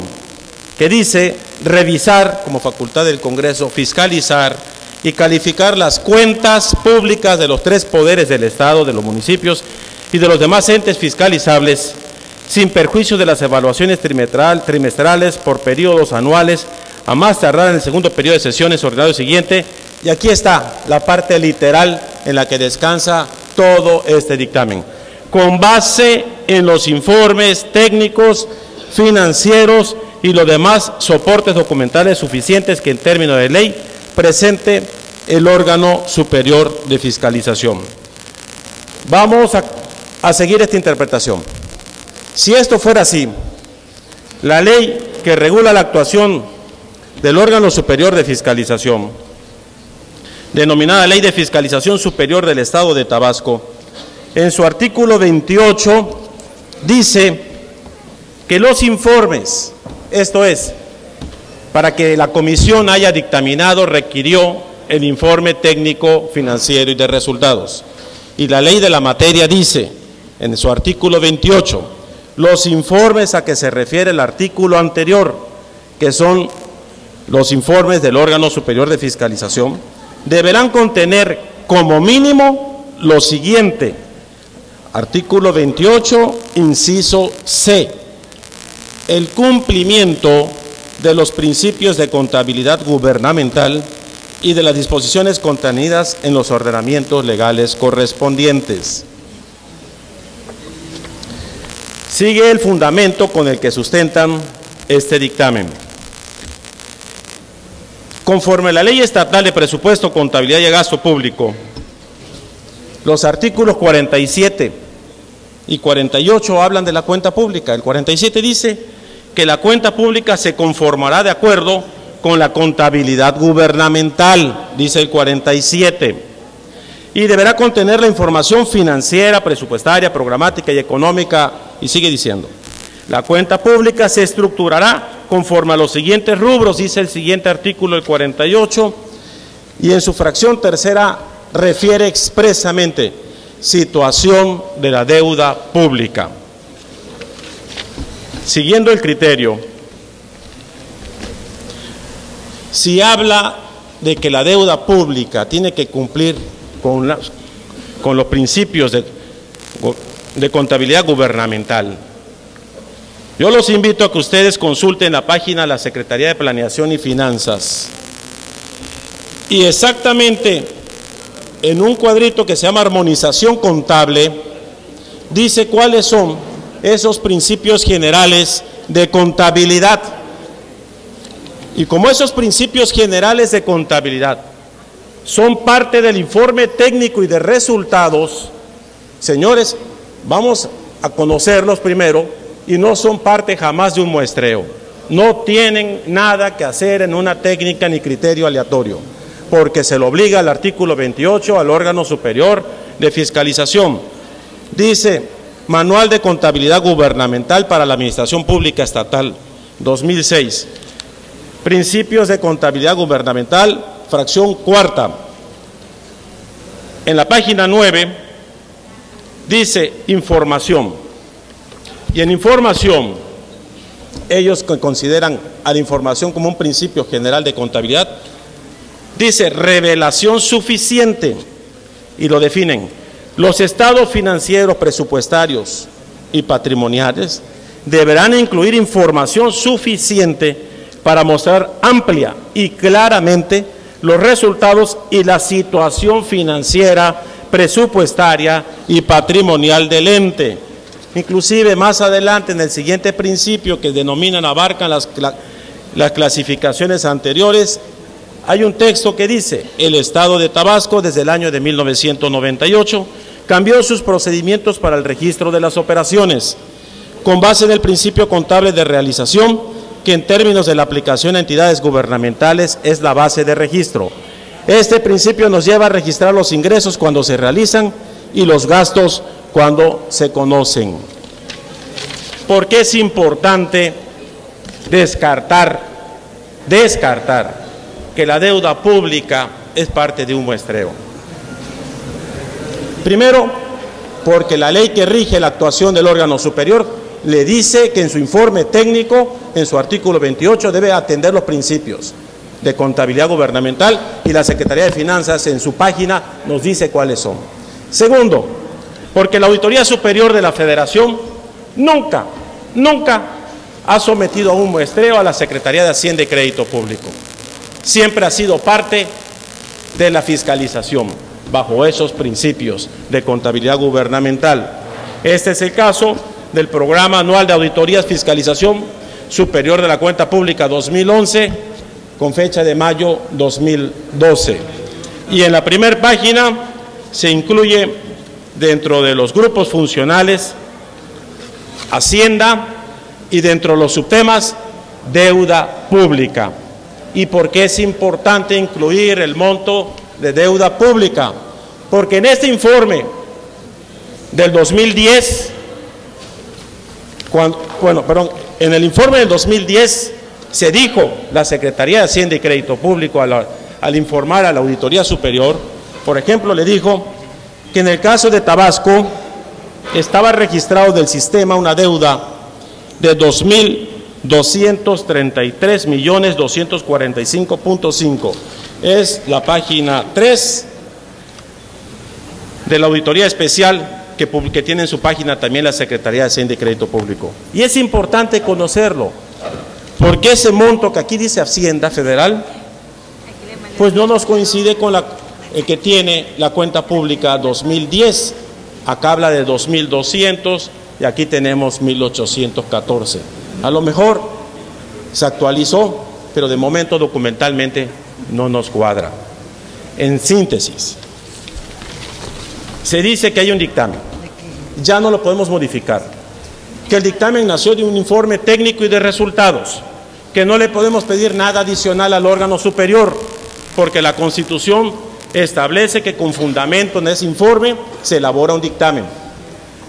que dice revisar como facultad del Congreso, fiscalizar y calificar las cuentas públicas de los tres poderes del Estado, de los municipios y de los demás entes fiscalizables, sin perjuicio de las evaluaciones trimestrales por periodos anuales, a más tardar en el segundo periodo de sesiones ordinario siguiente. Y aquí está la parte literal en la que descansa todo este dictamen, con base en los informes técnicos, financieros y los demás soportes documentales suficientes que en términos de ley presente el órgano superior de fiscalización. Vamos a seguir esta interpretación. Si esto fuera así, la ley que regula la actuación del órgano superior de fiscalización, denominada Ley de Fiscalización Superior del Estado de Tabasco, en su artículo 28 dice que los informes, esto es, para que la comisión haya dictaminado, requirió el informe técnico, financiero y de resultados. Y la ley de la materia dice, en su artículo 28, los informes a que se refiere el artículo anterior, que son los informes del órgano superior de fiscalización, deberán contener como mínimo lo siguiente. Artículo 28, inciso C, el cumplimiento de los principios de contabilidad gubernamental y de las disposiciones contenidas en los ordenamientos legales correspondientes. Sigue el fundamento con el que sustentan este dictamen. Conforme a la Ley Estatal de Presupuesto, Contabilidad y Gasto Público, los artículos 47 y 48 hablan de la cuenta pública. El 47 dice que la cuenta pública se conformará de acuerdo con la contabilidad gubernamental, dice el 47, y deberá contener la información financiera, presupuestaria, programática y económica, y sigue diciendo, la cuenta pública se estructurará conforme a los siguientes rubros, dice el siguiente artículo, el 48, y en su fracción tercera refiere expresamente situación de la deuda pública. Siguiendo el criterio, si habla de que la deuda pública tiene que cumplir con los principios de contabilidad gubernamental, yo los invito a que ustedes consulten la página de la Secretaría de Planeación y Finanzas, y exactamente en un cuadrito que se llama armonización contable, dice cuáles son esos principios generales de contabilidad. Y como esos principios generales de contabilidad son parte del informe técnico y de resultados, señores, vamos a conocerlos primero, y no son parte jamás de un muestreo. No tienen nada que hacer en una técnica ni criterio aleatorio, porque se lo obliga el artículo 28 al órgano superior de fiscalización. Dice, Manual de Contabilidad Gubernamental para la Administración Pública Estatal, 2006. Principios de Contabilidad Gubernamental, fracción cuarta. En la página 9 dice información. Y en información, ellos consideran a la información como un principio general de contabilidad, dice revelación suficiente, y lo definen. Los estados financieros, presupuestarios y patrimoniales deberán incluir información suficiente para mostrar amplia y claramente los resultados y la situación financiera, presupuestaria y patrimonial del ente. Inclusive más adelante en el siguiente principio que denominan, abarcan las clasificaciones anteriores, hay un texto que dice, el Estado de Tabasco desde el año de 1998 cambió sus procedimientos para el registro de las operaciones, con base en el principio contable de realización, que en términos de la aplicación a entidades gubernamentales es la base de registro. Este principio nos lleva a registrar los ingresos cuando se realizan y los gastos cuando se conocen. ¿Por qué es importante descartar que la deuda pública es parte de un muestreo? Primero, porque la ley que rige la actuación del órgano superior le dice que en su informe técnico, en su artículo 28, debe atender los principios de contabilidad gubernamental, y la Secretaría de Finanzas en su página nos dice cuáles son. Segundo, porque la Auditoría Superior de la Federación nunca ha sometido a un muestreo a la Secretaría de Hacienda y Crédito Público. Siempre ha sido parte de la fiscalización, bajo esos principios de contabilidad gubernamental. Este es el caso del Programa Anual de Auditorías Fiscalización Superior de la Cuenta Pública 2011, con fecha de mayo 2012. Y en la primera página se incluye dentro de los grupos funcionales Hacienda y dentro de los subtemas deuda pública. ¿Y por qué es importante incluir el monto de deuda pública? Porque en este informe del 2010, en el informe del 2010 se dijo, la Secretaría de Hacienda y Crédito Público al informar a la Auditoría Superior, por ejemplo, le dijo que en el caso de Tabasco estaba registrado del sistema una deuda de 2.233.245.5. Es la página 3 de la auditoría especial que tiene en su página también la Secretaría de Hacienda y Crédito Público. Y es importante conocerlo, porque ese monto que aquí dice Hacienda Federal, pues no nos coincide con el que tiene la cuenta pública 2010. Acá habla de 2.200 y aquí tenemos 1.814. A lo mejor se actualizó, pero de momento documentalmente no nos cuadra. En síntesis, se dice que hay un dictamen, ya no lo podemos modificar, que el dictamen nació de un informe técnico y de resultados, que no le podemos pedir nada adicional al órgano superior, porque la Constitución establece que con fundamento en ese informe se elabora un dictamen.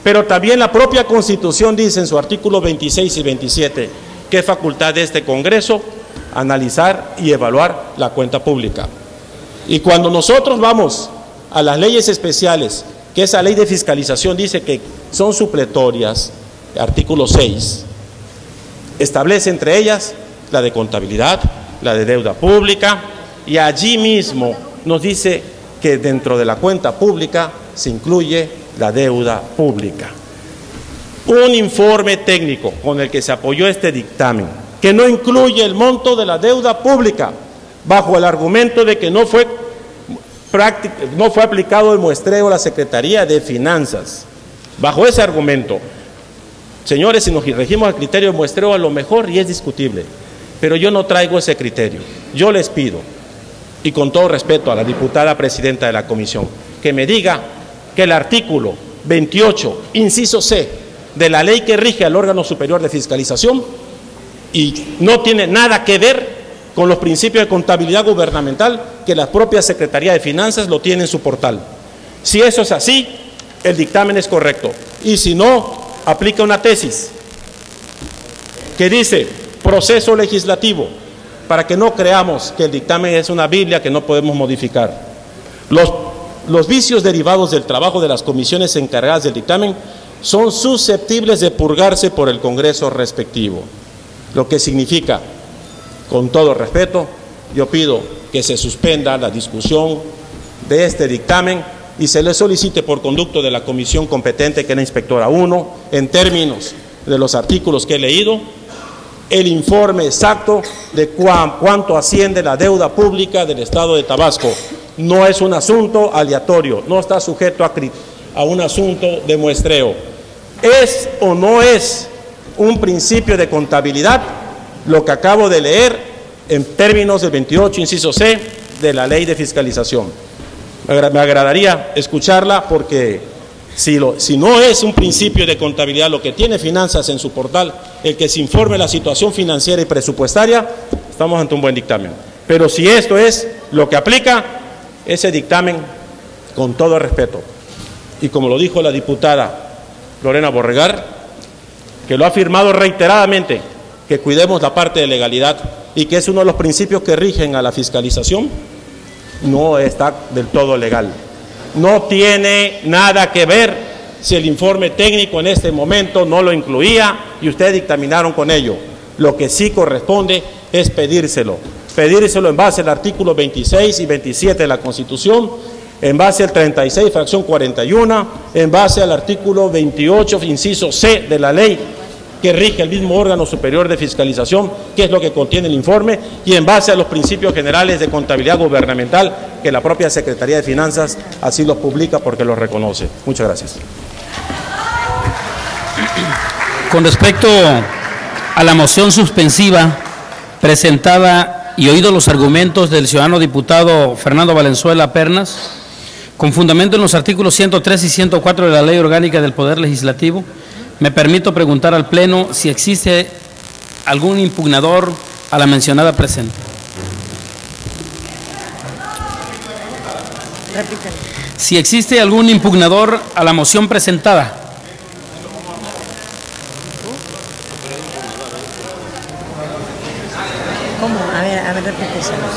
Pero también la propia Constitución dice en su artículo 26 y 27 que es facultad de este Congreso analizar y evaluar la cuenta pública. Y cuando nosotros vamos a las leyes especiales, que esa ley de fiscalización dice que son supletorias, artículo 6, establece entre ellas la de contabilidad, la de deuda pública, y allí mismo nos dice que dentro de la cuenta pública se incluye la deuda pública. Un informe técnico con el que se apoyó este dictamen, que no incluye el monto de la deuda pública, bajo el argumento de que no fue aplicado el muestreo a la Secretaría de Finanzas. Bajo ese argumento, señores, si nos regimos al criterio de muestreo, a lo mejor y es discutible, pero yo no traigo ese criterio. Yo les pido, y con todo respeto a la diputada presidenta de la comisión, que me diga que el artículo 28, inciso C, de la ley que rige al órgano superior de fiscalización y no tiene nada que ver con los principios de contabilidad gubernamental que la propia Secretaría de Finanzas lo tiene en su portal. Si eso es así, el dictamen es correcto. Y si no, aplica una tesis que dice proceso legislativo, para que no creamos que el dictamen es una Biblia que no podemos modificar. Los vicios derivados del trabajo de las comisiones encargadas del dictamen son susceptibles de purgarse por el Congreso respectivo, lo que significa, con todo respeto, yo pido que se suspenda la discusión de este dictamen y se le solicite por conducto de la comisión competente, que es la inspectora 1, en términos de los artículos que he leído, el informe exacto de cuánto asciende la deuda pública del Estado de Tabasco. No es un asunto aleatorio, no está sujeto a un asunto de muestreo. ¿Es o no es un principio de contabilidad lo que acabo de leer en términos del 28, inciso C, de la Ley de Fiscalización? Me agradaría escucharla, porque si no es un principio de contabilidad lo que tiene Finanzas en su portal, el que se informe la situación financiera y presupuestaria, estamos ante un buen dictamen. Pero si esto es lo que aplica, ese dictamen, con todo respeto, y como lo dijo la diputada Lorena Borregar, que lo ha afirmado reiteradamente, que cuidemos la parte de legalidad y que es uno de los principios que rigen a la fiscalización, no está del todo legal. No tiene nada que ver si el informe técnico en este momento no lo incluía y ustedes dictaminaron con ello. Lo que sí corresponde es pedírselo en base al artículo 26 y 27 de la Constitución, en base al 36, fracción 41, en base al artículo 28, inciso C de la ley que rige el mismo órgano superior de fiscalización, que es lo que contiene el informe, y en base a los principios generales de contabilidad gubernamental, que la propia Secretaría de Finanzas así los publica porque los reconoce. Muchas gracias. Con respecto a la moción suspensiva presentada y oídos los argumentos del ciudadano diputado Fernando Valenzuela Pernas, con fundamento en los artículos 103 y 104 de la Ley Orgánica del Poder Legislativo, me permito preguntar al Pleno si existe algún impugnador a la mencionada presente. Repítelo. Si existe algún impugnador a la moción presentada. ¿Cómo? A ver, repíteselos.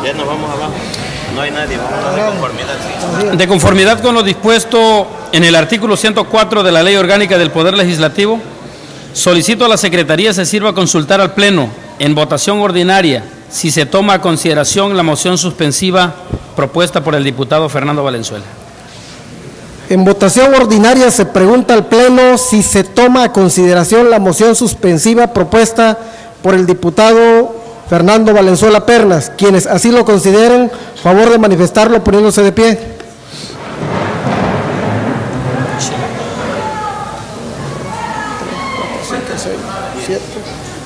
Ya nos vamos abajo. No hay nadie, vamos a de conformidad, sí. De conformidad con lo dispuesto en el artículo 104 de la Ley Orgánica del Poder Legislativo, solicito a la Secretaría se sirva a consultar al Pleno en votación ordinaria si se toma a consideración la moción suspensiva propuesta por el diputado Fernando Valenzuela. En votación ordinaria se pregunta al Pleno si se toma a consideración la moción suspensiva propuesta por el diputado Fernando Valenzuela Pernas. Quienes así lo consideren, favor de manifestarlo poniéndose de pie.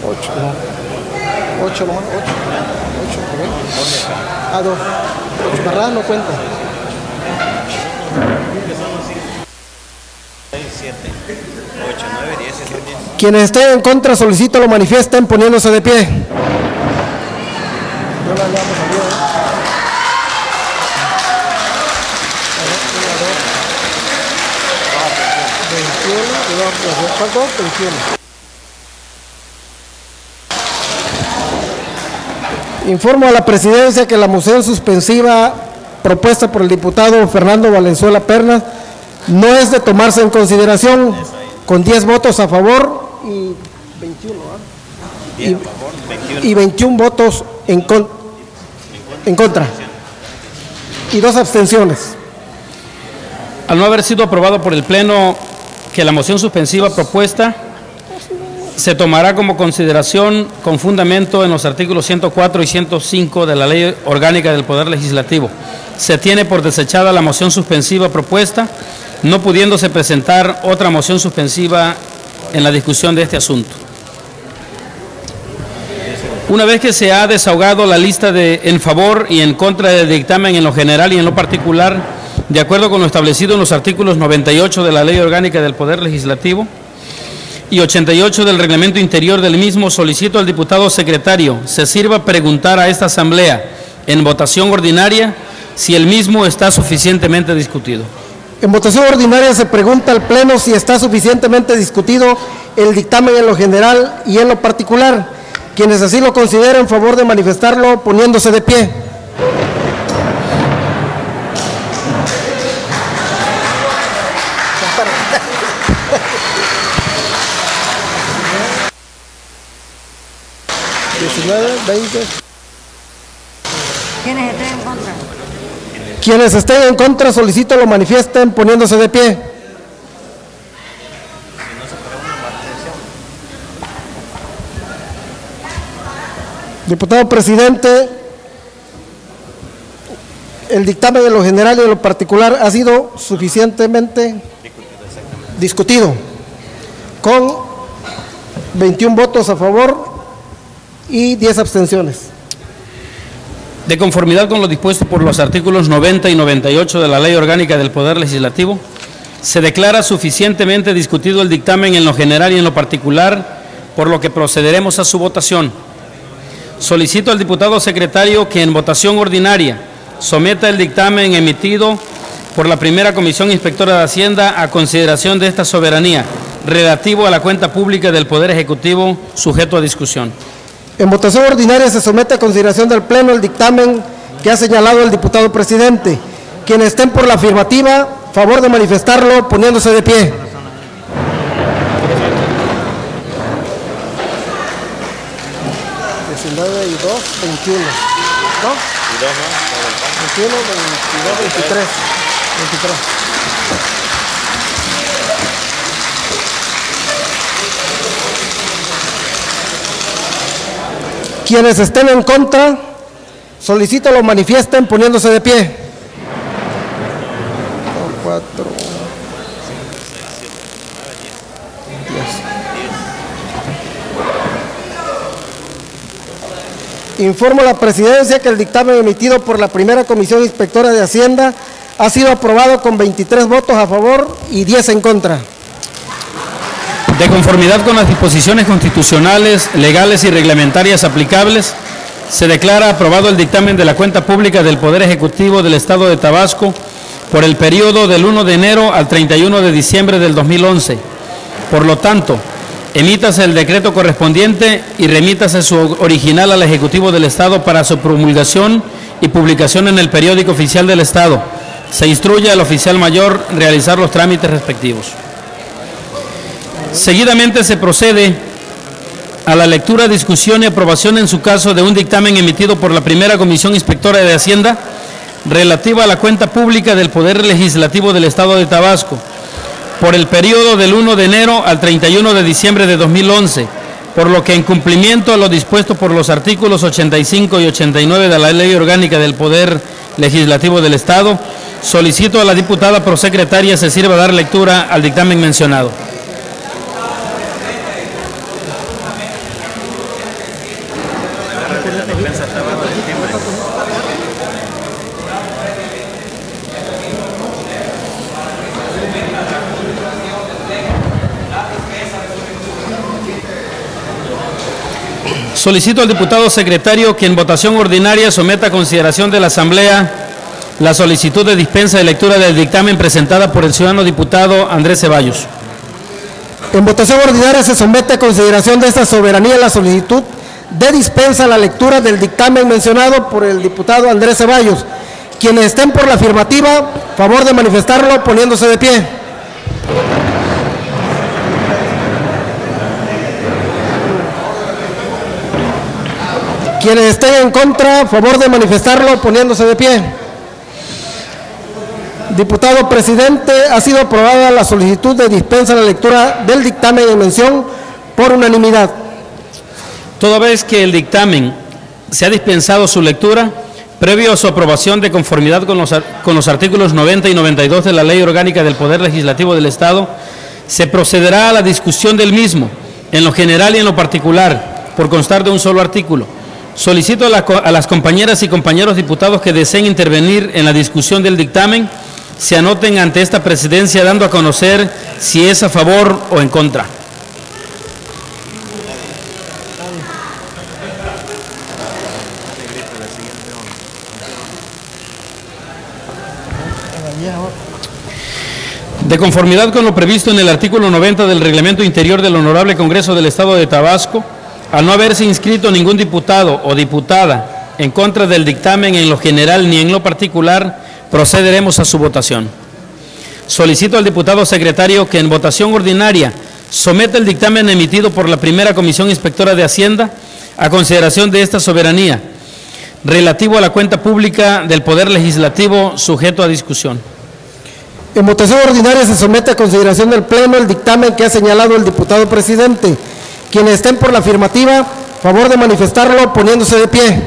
Dos. 8, ¿verdad? No cuenta. 6, 7, 8, 9, 10, 10. Quienes estén en contra, solicito lo manifiesten poniéndose de pie. Informo a la Presidencia que la moción suspensiva propuesta por el diputado Fernando Valenzuela Pernas no es de tomarse en consideración, con 10 votos a favor y 21 votos en contra y 2 abstenciones. Al no haber sido aprobado por el Pleno que la moción suspensiva propuesta se tomará como consideración con fundamento en los artículos 104 y 105 de la Ley Orgánica del Poder Legislativo. Se tiene por desechada la moción suspensiva propuesta, no pudiéndose presentar otra moción suspensiva en la discusión de este asunto. Una vez que se ha desahogado la lista de en favor y en contra del dictamen en lo general y en lo particular, de acuerdo con lo establecido en los artículos 98 de la Ley Orgánica del Poder Legislativo y 88 del Reglamento Interior del mismo, solicito al diputado secretario se sirva a preguntar a esta Asamblea en votación ordinaria si el mismo está suficientemente discutido. En votación ordinaria se pregunta al Pleno si está suficientemente discutido el dictamen en lo general y en lo particular. Quienes así lo consideren, en favor de manifestarlo poniéndose de pie. Quienes estén en contra, solicito lo manifiesten poniéndose de pie. Diputado presidente, el dictamen en lo general y en lo particular ha sido suficientemente discutido, con 21 votos a favor y 10 abstenciones. De conformidad con lo dispuesto por los artículos 90 y 98 de la Ley Orgánica del Poder Legislativo, se declara suficientemente discutido el dictamen en lo general y en lo particular, por lo que procederemos a su votación. Solicito al diputado secretario que en votación ordinaria someta el dictamen emitido por la primera Comisión Inspectora de Hacienda a consideración de esta soberanía, relativo a la cuenta pública del Poder Ejecutivo, sujeto a discusión. En votación ordinaria se somete a consideración del Pleno el dictamen que ha señalado el diputado presidente. Quienes estén por la afirmativa, favor de manifestarlo poniéndose de pie. Y 2, 21. ¿No? 21, 22, 23. 23. Quienes estén en contra, solicito lo manifiesten poniéndose de pie. 4, 10. Informo a la presidencia que el dictamen emitido por la primera Comisión Inspectora de Hacienda ha sido aprobado con 23 votos a favor y 10 en contra. De conformidad con las disposiciones constitucionales, legales y reglamentarias aplicables, se declara aprobado el dictamen de la cuenta pública del Poder Ejecutivo del Estado de Tabasco por el periodo del 1 de enero al 31 de diciembre del 2011. Por lo tanto, emítase el decreto correspondiente y remítase su original al Ejecutivo del Estado para su promulgación y publicación en el periódico oficial del Estado. Se instruye al oficial mayor realizar los trámites respectivos. Seguidamente se procede a la lectura, discusión y aprobación en su caso de un dictamen emitido por la primera Comisión Inspectora de Hacienda relativa a la cuenta pública del Poder Legislativo del Estado de Tabasco por el periodo del 1 de enero al 31 de diciembre de 2011, por lo que en cumplimiento a lo dispuesto por los artículos 85 y 89 de la Ley Orgánica del Poder Legislativo del Estado, solicito a la diputada prosecretaria se sirva dar lectura al dictamen mencionado. Solicito al diputado secretario que en votación ordinaria someta a consideración de la Asamblea la solicitud de dispensa de lectura del dictamen presentada por el ciudadano diputado Andrés Ceballos. En votación ordinaria se somete a consideración de esta soberanía la solicitud de dispensa a la lectura del dictamen mencionado por el diputado Andrés Ceballos. Quienes estén por la afirmativa, favor de manifestarlo poniéndose de pie. Quienes estén en contra, favor de manifestarlo poniéndose de pie. Diputado presidente, ha sido aprobada la solicitud de dispensa a la lectura del dictamen en mención por unanimidad. Toda vez que el dictamen se ha dispensado su lectura, previo a su aprobación de conformidad con los artículos 90 y 92 de la Ley Orgánica del Poder Legislativo del Estado, se procederá a la discusión del mismo, en lo general y en lo particular, por constar de un solo artículo. Solicito a las compañeras y compañeros diputados que deseen intervenir en la discusión del dictamen, se anoten ante esta presidencia dando a conocer si es a favor o en contra. De conformidad con lo previsto en el artículo 90 del Reglamento Interior del Honorable Congreso del Estado de Tabasco, al no haberse inscrito ningún diputado o diputada en contra del dictamen en lo general ni en lo particular, procederemos a su votación. Solicito al diputado secretario que en votación ordinaria someta el dictamen emitido por la primera Comisión Inspectora de Hacienda a consideración de esta soberanía, relativo a la cuenta pública del Poder Legislativo sujeto a discusión. En votación ordinaria se somete a consideración del Pleno el dictamen que ha señalado el diputado presidente. Quienes estén por la afirmativa, favor de manifestarlo poniéndose de pie.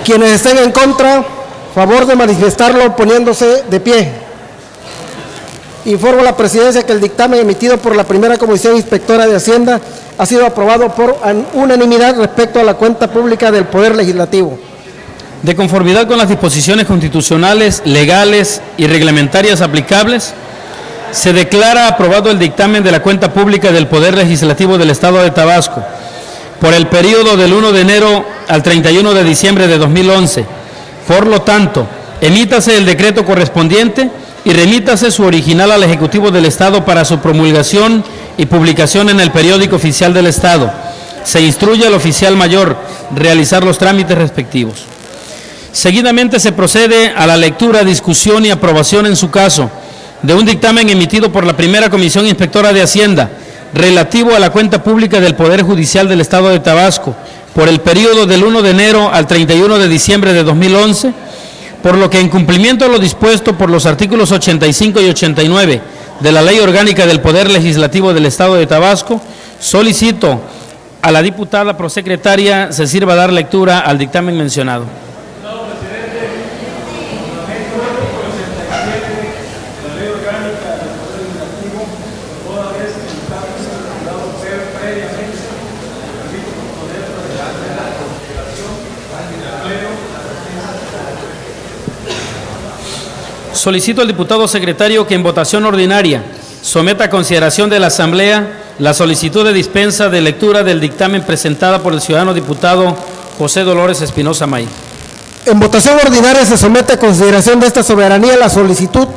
Quienes estén en contra, favor de manifestarlo poniéndose de pie. Informo a la Presidencia que el dictamen emitido por la primera Comisión Inspectora de Hacienda ha sido aprobado por unanimidad respecto a la cuenta pública del Poder Legislativo. De conformidad con las disposiciones constitucionales, legales y reglamentarias aplicables, se declara aprobado el dictamen de la cuenta pública del Poder Legislativo del Estado de Tabasco por el periodo del 1 de enero al 31 de diciembre de 2011. Por lo tanto, emítase el decreto correspondiente y remítase su original al Ejecutivo del Estado para su promulgación y publicación en el periódico oficial del Estado. Se instruye al oficial mayor realizar los trámites respectivos. Seguidamente se procede a la lectura, discusión y aprobación en su caso de un dictamen emitido por la primera Comisión Inspectora de Hacienda relativo a la cuenta pública del Poder Judicial del Estado de Tabasco por el periodo del 1 de enero al 31 de diciembre de 2011, por lo que en cumplimiento a lo dispuesto por los artículos 85 y 89 de la Ley Orgánica del Poder Legislativo del Estado de Tabasco, solicito a la diputada prosecretaria se sirva a dar lectura al dictamen mencionado. Solicito al diputado secretario que en votación ordinaria someta a consideración de la Asamblea la solicitud de dispensa de lectura del dictamen presentada por el ciudadano diputado José Dolores Espinosa May. En votación ordinaria se somete a consideración de esta soberanía la solicitud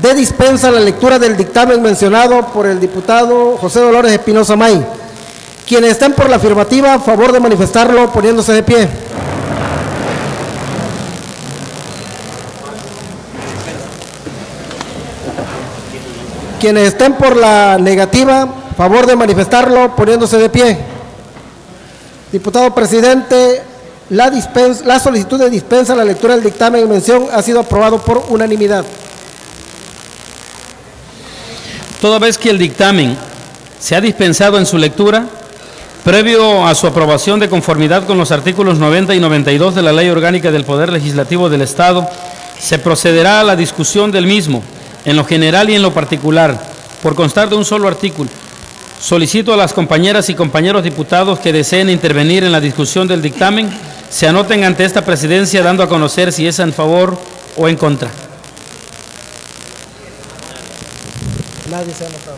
de dispensa a la lectura del dictamen mencionado por el diputado José Dolores Espinosa May. Quienes estén por la afirmativa, a favor de manifestarlo poniéndose de pie. Quienes estén por la negativa, favor de manifestarlo poniéndose de pie. Diputado presidente, la solicitud de dispensa a la lectura del dictamen en mención ha sido aprobado por unanimidad. Toda vez que el dictamen se ha dispensado en su lectura, previo a su aprobación de conformidad con los artículos 90 y 92 de la Ley Orgánica del Poder Legislativo del Estado, se procederá a la discusión del mismo, en lo general y en lo particular, por constar de un solo artículo. Solicito a las compañeras y compañeros diputados que deseen intervenir en la discusión del dictamen, se anoten ante esta presidencia dando a conocer si es en favor o en contra. Nadie se ha anotado.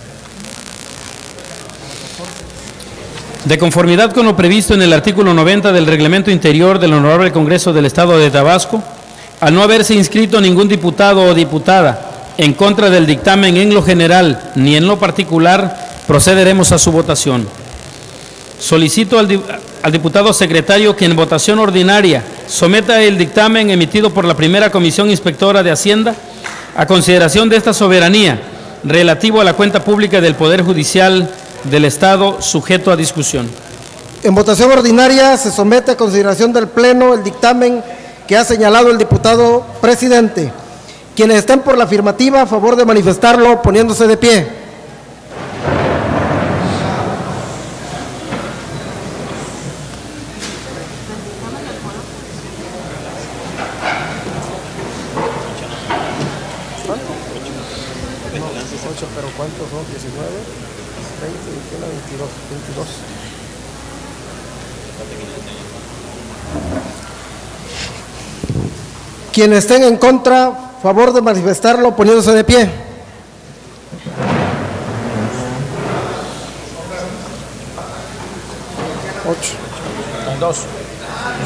De conformidad con lo previsto en el artículo 90 del Reglamento Interior del Honorable Congreso del Estado de Tabasco, al no haberse inscrito ningún diputado o diputada en contra del dictamen en lo general ni en lo particular, procederemos a su votación. Solicito al diputado secretario que en votación ordinaria someta el dictamen emitido por la primera Comisión Inspectora de Hacienda a consideración de esta soberanía relativo a la cuenta pública del Poder Judicial del Estado sujeto a discusión. En votación ordinaria se somete a consideración del Pleno el dictamen que ha señalado el diputado presidente. Quienes estén por la afirmativa, a favor de manifestarlo poniéndose de pie. Pero ¿cuántos son? 19, 20, 21, 22. Quienes estén en contra, favor de manifestarlo poniéndose de pie. dos.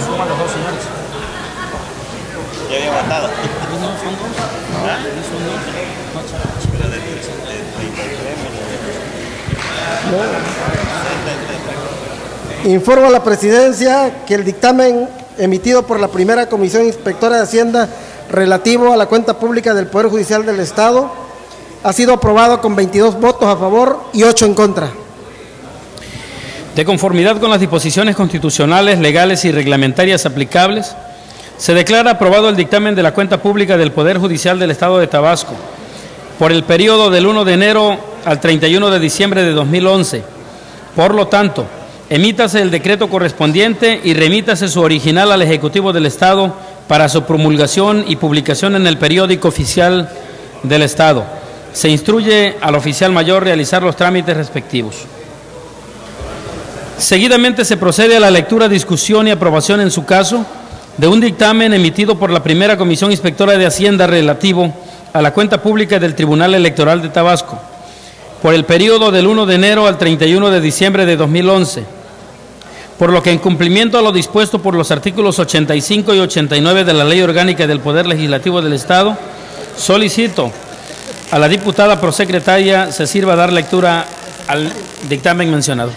Suman los dos, señores. Ya había votado. No, son dos. ¿Ah? Son dos. Pero de 33 Informo a la Presidencia que el dictamen emitido por la primera Comisión Inspectora de Hacienda relativo a la cuenta pública del Poder Judicial del Estado ha sido aprobado con 22 votos a favor y 8 en contra. De conformidad con las disposiciones constitucionales, legales y reglamentarias aplicables, se declara aprobado el dictamen de la cuenta pública del Poder Judicial del Estado de Tabasco por el periodo del 1 de enero al 31 de diciembre de 2011. Por lo tanto, emítase el decreto correspondiente y remítase su original al Ejecutivo del Estado para su promulgación y publicación en el periódico oficial del Estado. Se instruye al oficial mayor realizar los trámites respectivos. Seguidamente se procede a la lectura, discusión y aprobación en su caso de un dictamen emitido por la primera Comisión Inspectora de Hacienda relativo a la cuenta pública del Tribunal Electoral de Tabasco por el periodo del 1 de enero al 31 de diciembre de 2011, por lo que en cumplimiento a lo dispuesto por los artículos 85 y 89 de la Ley Orgánica del Poder Legislativo del Estado, solicito a la diputada prosecretaria se sirva a dar lectura al dictamen mencionado.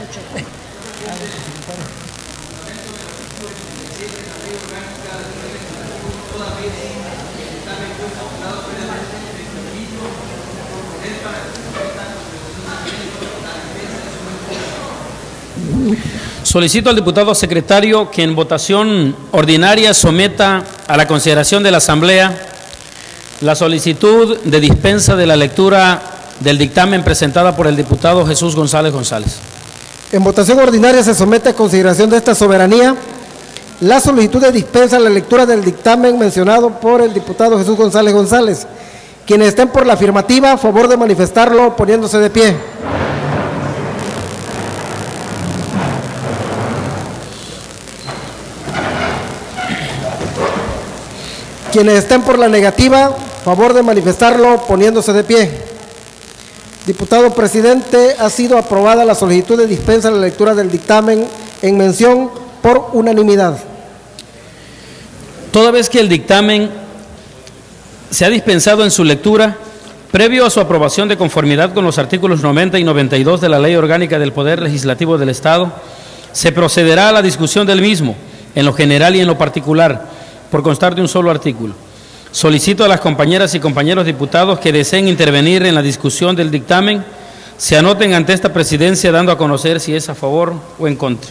Solicito al diputado secretario que en votación ordinaria someta a la consideración de la Asamblea la solicitud de dispensa de la lectura del dictamen presentada por el diputado Jesús González González. En votación ordinaria se somete a consideración de esta soberanía la solicitud de dispensa a la lectura del dictamen mencionado por el diputado Jesús González González. Quienes estén por la afirmativa, a favor de manifestarlo poniéndose de pie. Quienes estén por la negativa, favor de manifestarlo poniéndose de pie. Diputado presidente, ha sido aprobada la solicitud de dispensa a la lectura del dictamen en mención por unanimidad. Toda vez que el dictamen se ha dispensado en su lectura, previo a su aprobación de conformidad con los artículos 90 y 92 de la Ley Orgánica del Poder Legislativo del Estado, se procederá a la discusión del mismo, en lo general y en lo particular, por constar de un solo artículo. Solicito a las compañeras y compañeros diputados que deseen intervenir en la discusión del dictamen, se anoten ante esta presidencia dando a conocer si es a favor o en contra.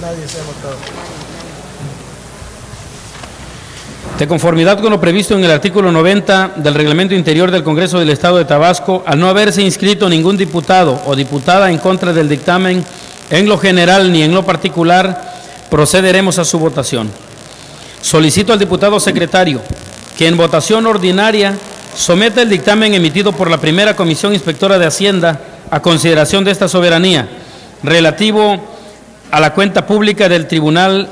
Nadie se ha votado. De conformidad con lo previsto en el artículo 90 del Reglamento Interior del Congreso del Estado de Tabasco, al no haberse inscrito ningún diputado o diputada en contra del dictamen en lo general ni en lo particular, procederemos a su votación. Solicito al diputado secretario que en votación ordinaria someta el dictamen emitido por la primera Comisión Inspectora de Hacienda a consideración de esta soberanía, relativo a la cuenta pública del Tribunal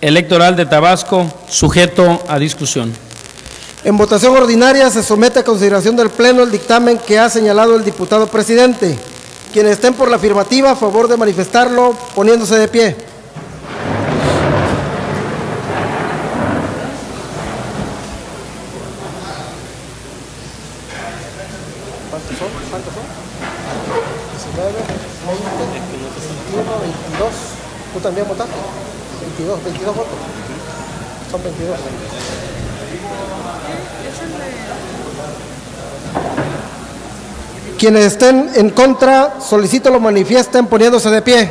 Electoral de Tabasco, sujeto a discusión. En votación ordinaria se somete a consideración del Pleno el dictamen que ha señalado el diputado presidente. Quienes estén por la afirmativa, a favor de manifestarlo poniéndose de pie. ¿Cuántos son? 19, 20, 21, 22. ¿Tú también votaste? 22 votos. Son 22. Quienes estén en contra, solicito lo manifiesten poniéndose de pie.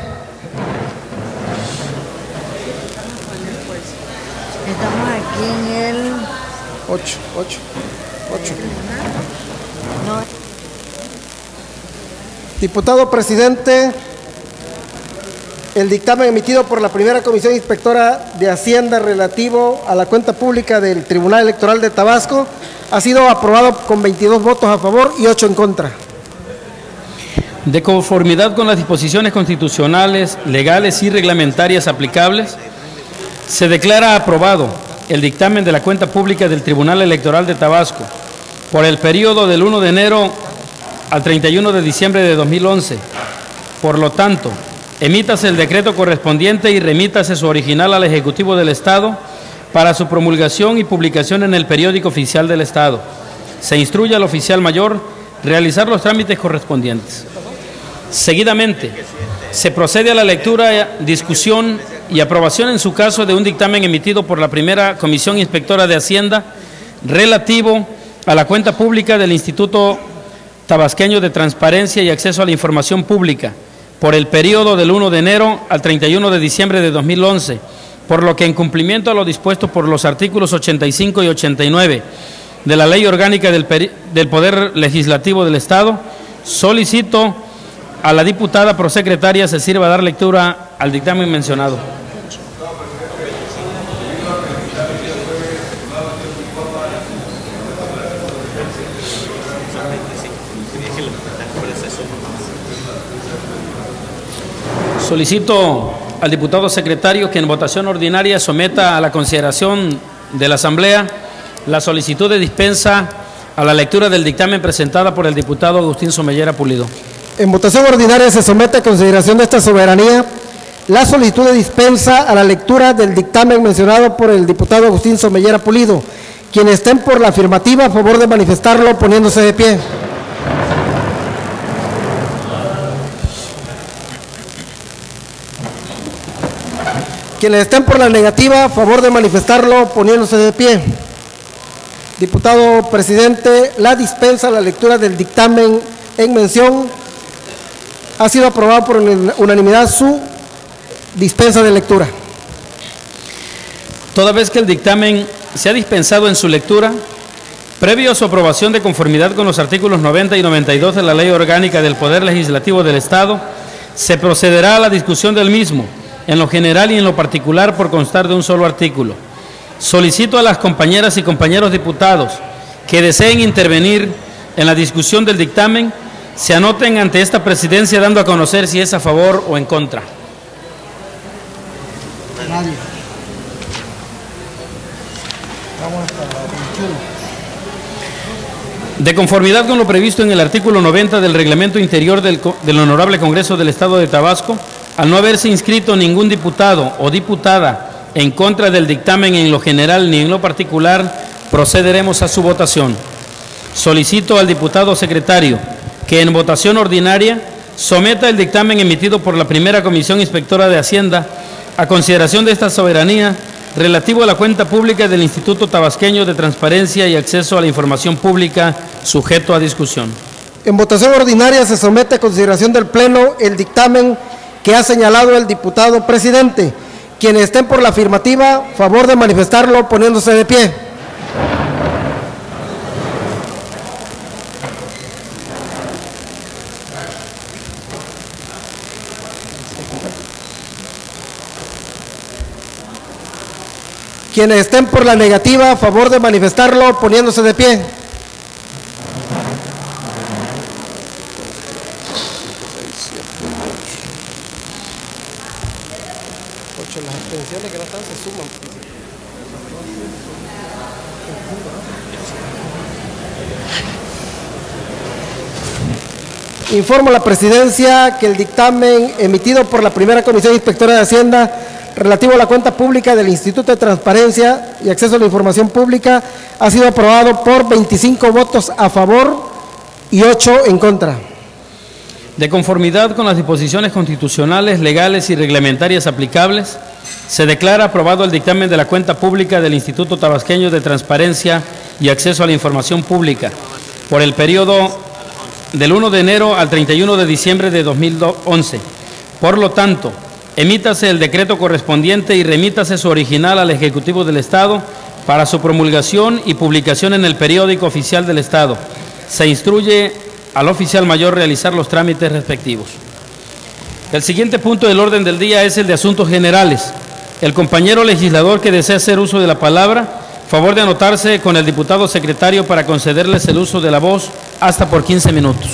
Estamos aquí en el 8. no, Diputado presidente, el dictamen emitido por la primera Comisión Inspectora de Hacienda relativo a la cuenta pública del Tribunal Electoral de Tabasco ha sido aprobado con 22 votos a favor y 8 en contra. De conformidad con las disposiciones constitucionales, legales y reglamentarias aplicables, se declara aprobado el dictamen de la cuenta pública del Tribunal Electoral de Tabasco por el periodo del 1 de enero al 31 de diciembre de 2011. Por lo tanto, Emítase el decreto correspondiente y remítase su original al Ejecutivo del Estado para su promulgación y publicación en el periódico oficial del Estado. Se instruye al oficial mayor realizar los trámites correspondientes. Seguidamente, se procede a la lectura, discusión y aprobación en su caso de un dictamen emitido por la primera Comisión Inspectora de Hacienda relativo a la cuenta pública del Instituto Tabasqueño de Transparencia y Acceso a la Información Pública por el periodo del 1 de enero al 31 de diciembre de 2011, por lo que en cumplimiento a lo dispuesto por los artículos 85 y 89 de la Ley Orgánica del Poder Legislativo del Estado, solicito a la diputada prosecretaria se sirva a dar lectura al dictamen mencionado. Solicito al diputado secretario que en votación ordinaria someta a la consideración de la Asamblea la solicitud de dispensa a la lectura del dictamen presentada por el diputado Agustín Somellera Pulido. En votación ordinaria se somete a consideración de esta soberanía la solicitud de dispensa a la lectura del dictamen mencionado por el diputado Agustín Somellera Pulido. Quienes estén por la afirmativa, a favor de manifestarlo poniéndose de pie. Quienes estén por la negativa, a favor de manifestarlo poniéndose de pie. Diputado presidente, la dispensa a la lectura del dictamen en mención ha sido aprobado por unanimidad su dispensa de lectura. Toda vez que el dictamen se ha dispensado en su lectura, previo a su aprobación de conformidad con los artículos 90 y 92 de la Ley Orgánica del Poder Legislativo del Estado, se procederá a la discusión del mismo, en lo general y en lo particular por constar de un solo artículo. Solicito a las compañeras y compañeros diputados que deseen intervenir en la discusión del dictamen, se anoten ante esta presidencia dando a conocer si es a favor o en contra. Nadie. Vamos hasta la 21. De conformidad con lo previsto en el artículo 90 del Reglamento Interior del Honorable Congreso del Estado de Tabasco, al no haberse inscrito ningún diputado o diputada en contra del dictamen en lo general ni en lo particular, procederemos a su votación. Solicito al diputado secretario que en votación ordinaria someta el dictamen emitido por la primera Comisión Inspectora de Hacienda a consideración de esta soberanía relativo a la cuenta pública del Instituto Tabasqueño de Transparencia y Acceso a la Información Pública, sujeto a discusión. En votación ordinaria se somete a consideración del Pleno el dictamen que ha señalado el diputado presidente. Quienes estén por la afirmativa, favor de manifestarlo poniéndose de pie. Quienes estén por la negativa, favor de manifestarlo poniéndose de pie. Las abstenciones que no están se suman. Informo a la presidencia que el dictamen emitido por la primera Comisión Inspectora de Hacienda relativo a la cuenta pública del Instituto de Transparencia y Acceso a la Información Pública ha sido aprobado por 25 votos a favor y 8 en contra. De conformidad con las disposiciones constitucionales, legales y reglamentarias aplicables, se declara aprobado el dictamen de la cuenta pública del Instituto Tabasqueño de Transparencia y Acceso a la Información Pública por el periodo del 1 de enero al 31 de diciembre de 2011. Por lo tanto, emítase el decreto correspondiente y remítase su original al Ejecutivo del Estado para su promulgación y publicación en el periódico oficial del Estado. Se instruye al oficial mayor realizar los trámites respectivos. El siguiente punto del orden del día es el de asuntos generales. El compañero legislador que desea hacer uso de la palabra, favor de anotarse con el diputado secretario para concederles el uso de la voz hasta por 15 minutos.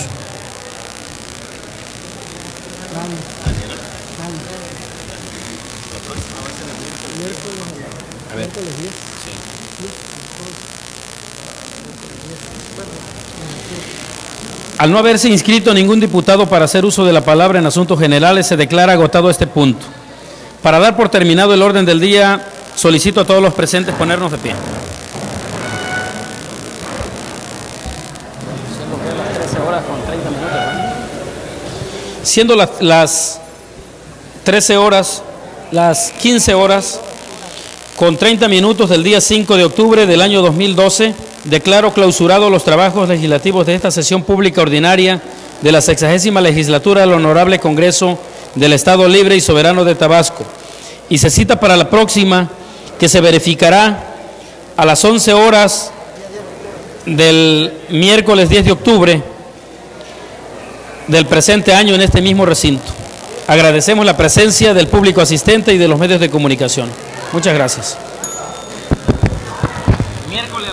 Al no haberse inscrito ningún diputado para hacer uso de la palabra en asuntos generales, se declara agotado este punto. Para dar por terminado el orden del día, solicito a todos los presentes ponernos de pie. Siendo las 13 horas, las 15 horas, con 30 minutos del día 5 de octubre del año 2012, declaro clausurados los trabajos legislativos de esta sesión pública ordinaria de la 60ª legislatura del Honorable Congreso del Estado Libre y Soberano de Tabasco, y se cita para la próxima, que se verificará a las 11 horas del miércoles 10 de octubre del presente año en este mismo recinto. Agradecemos la presencia del público asistente y de los medios de comunicación. Muchas gracias. Miércoles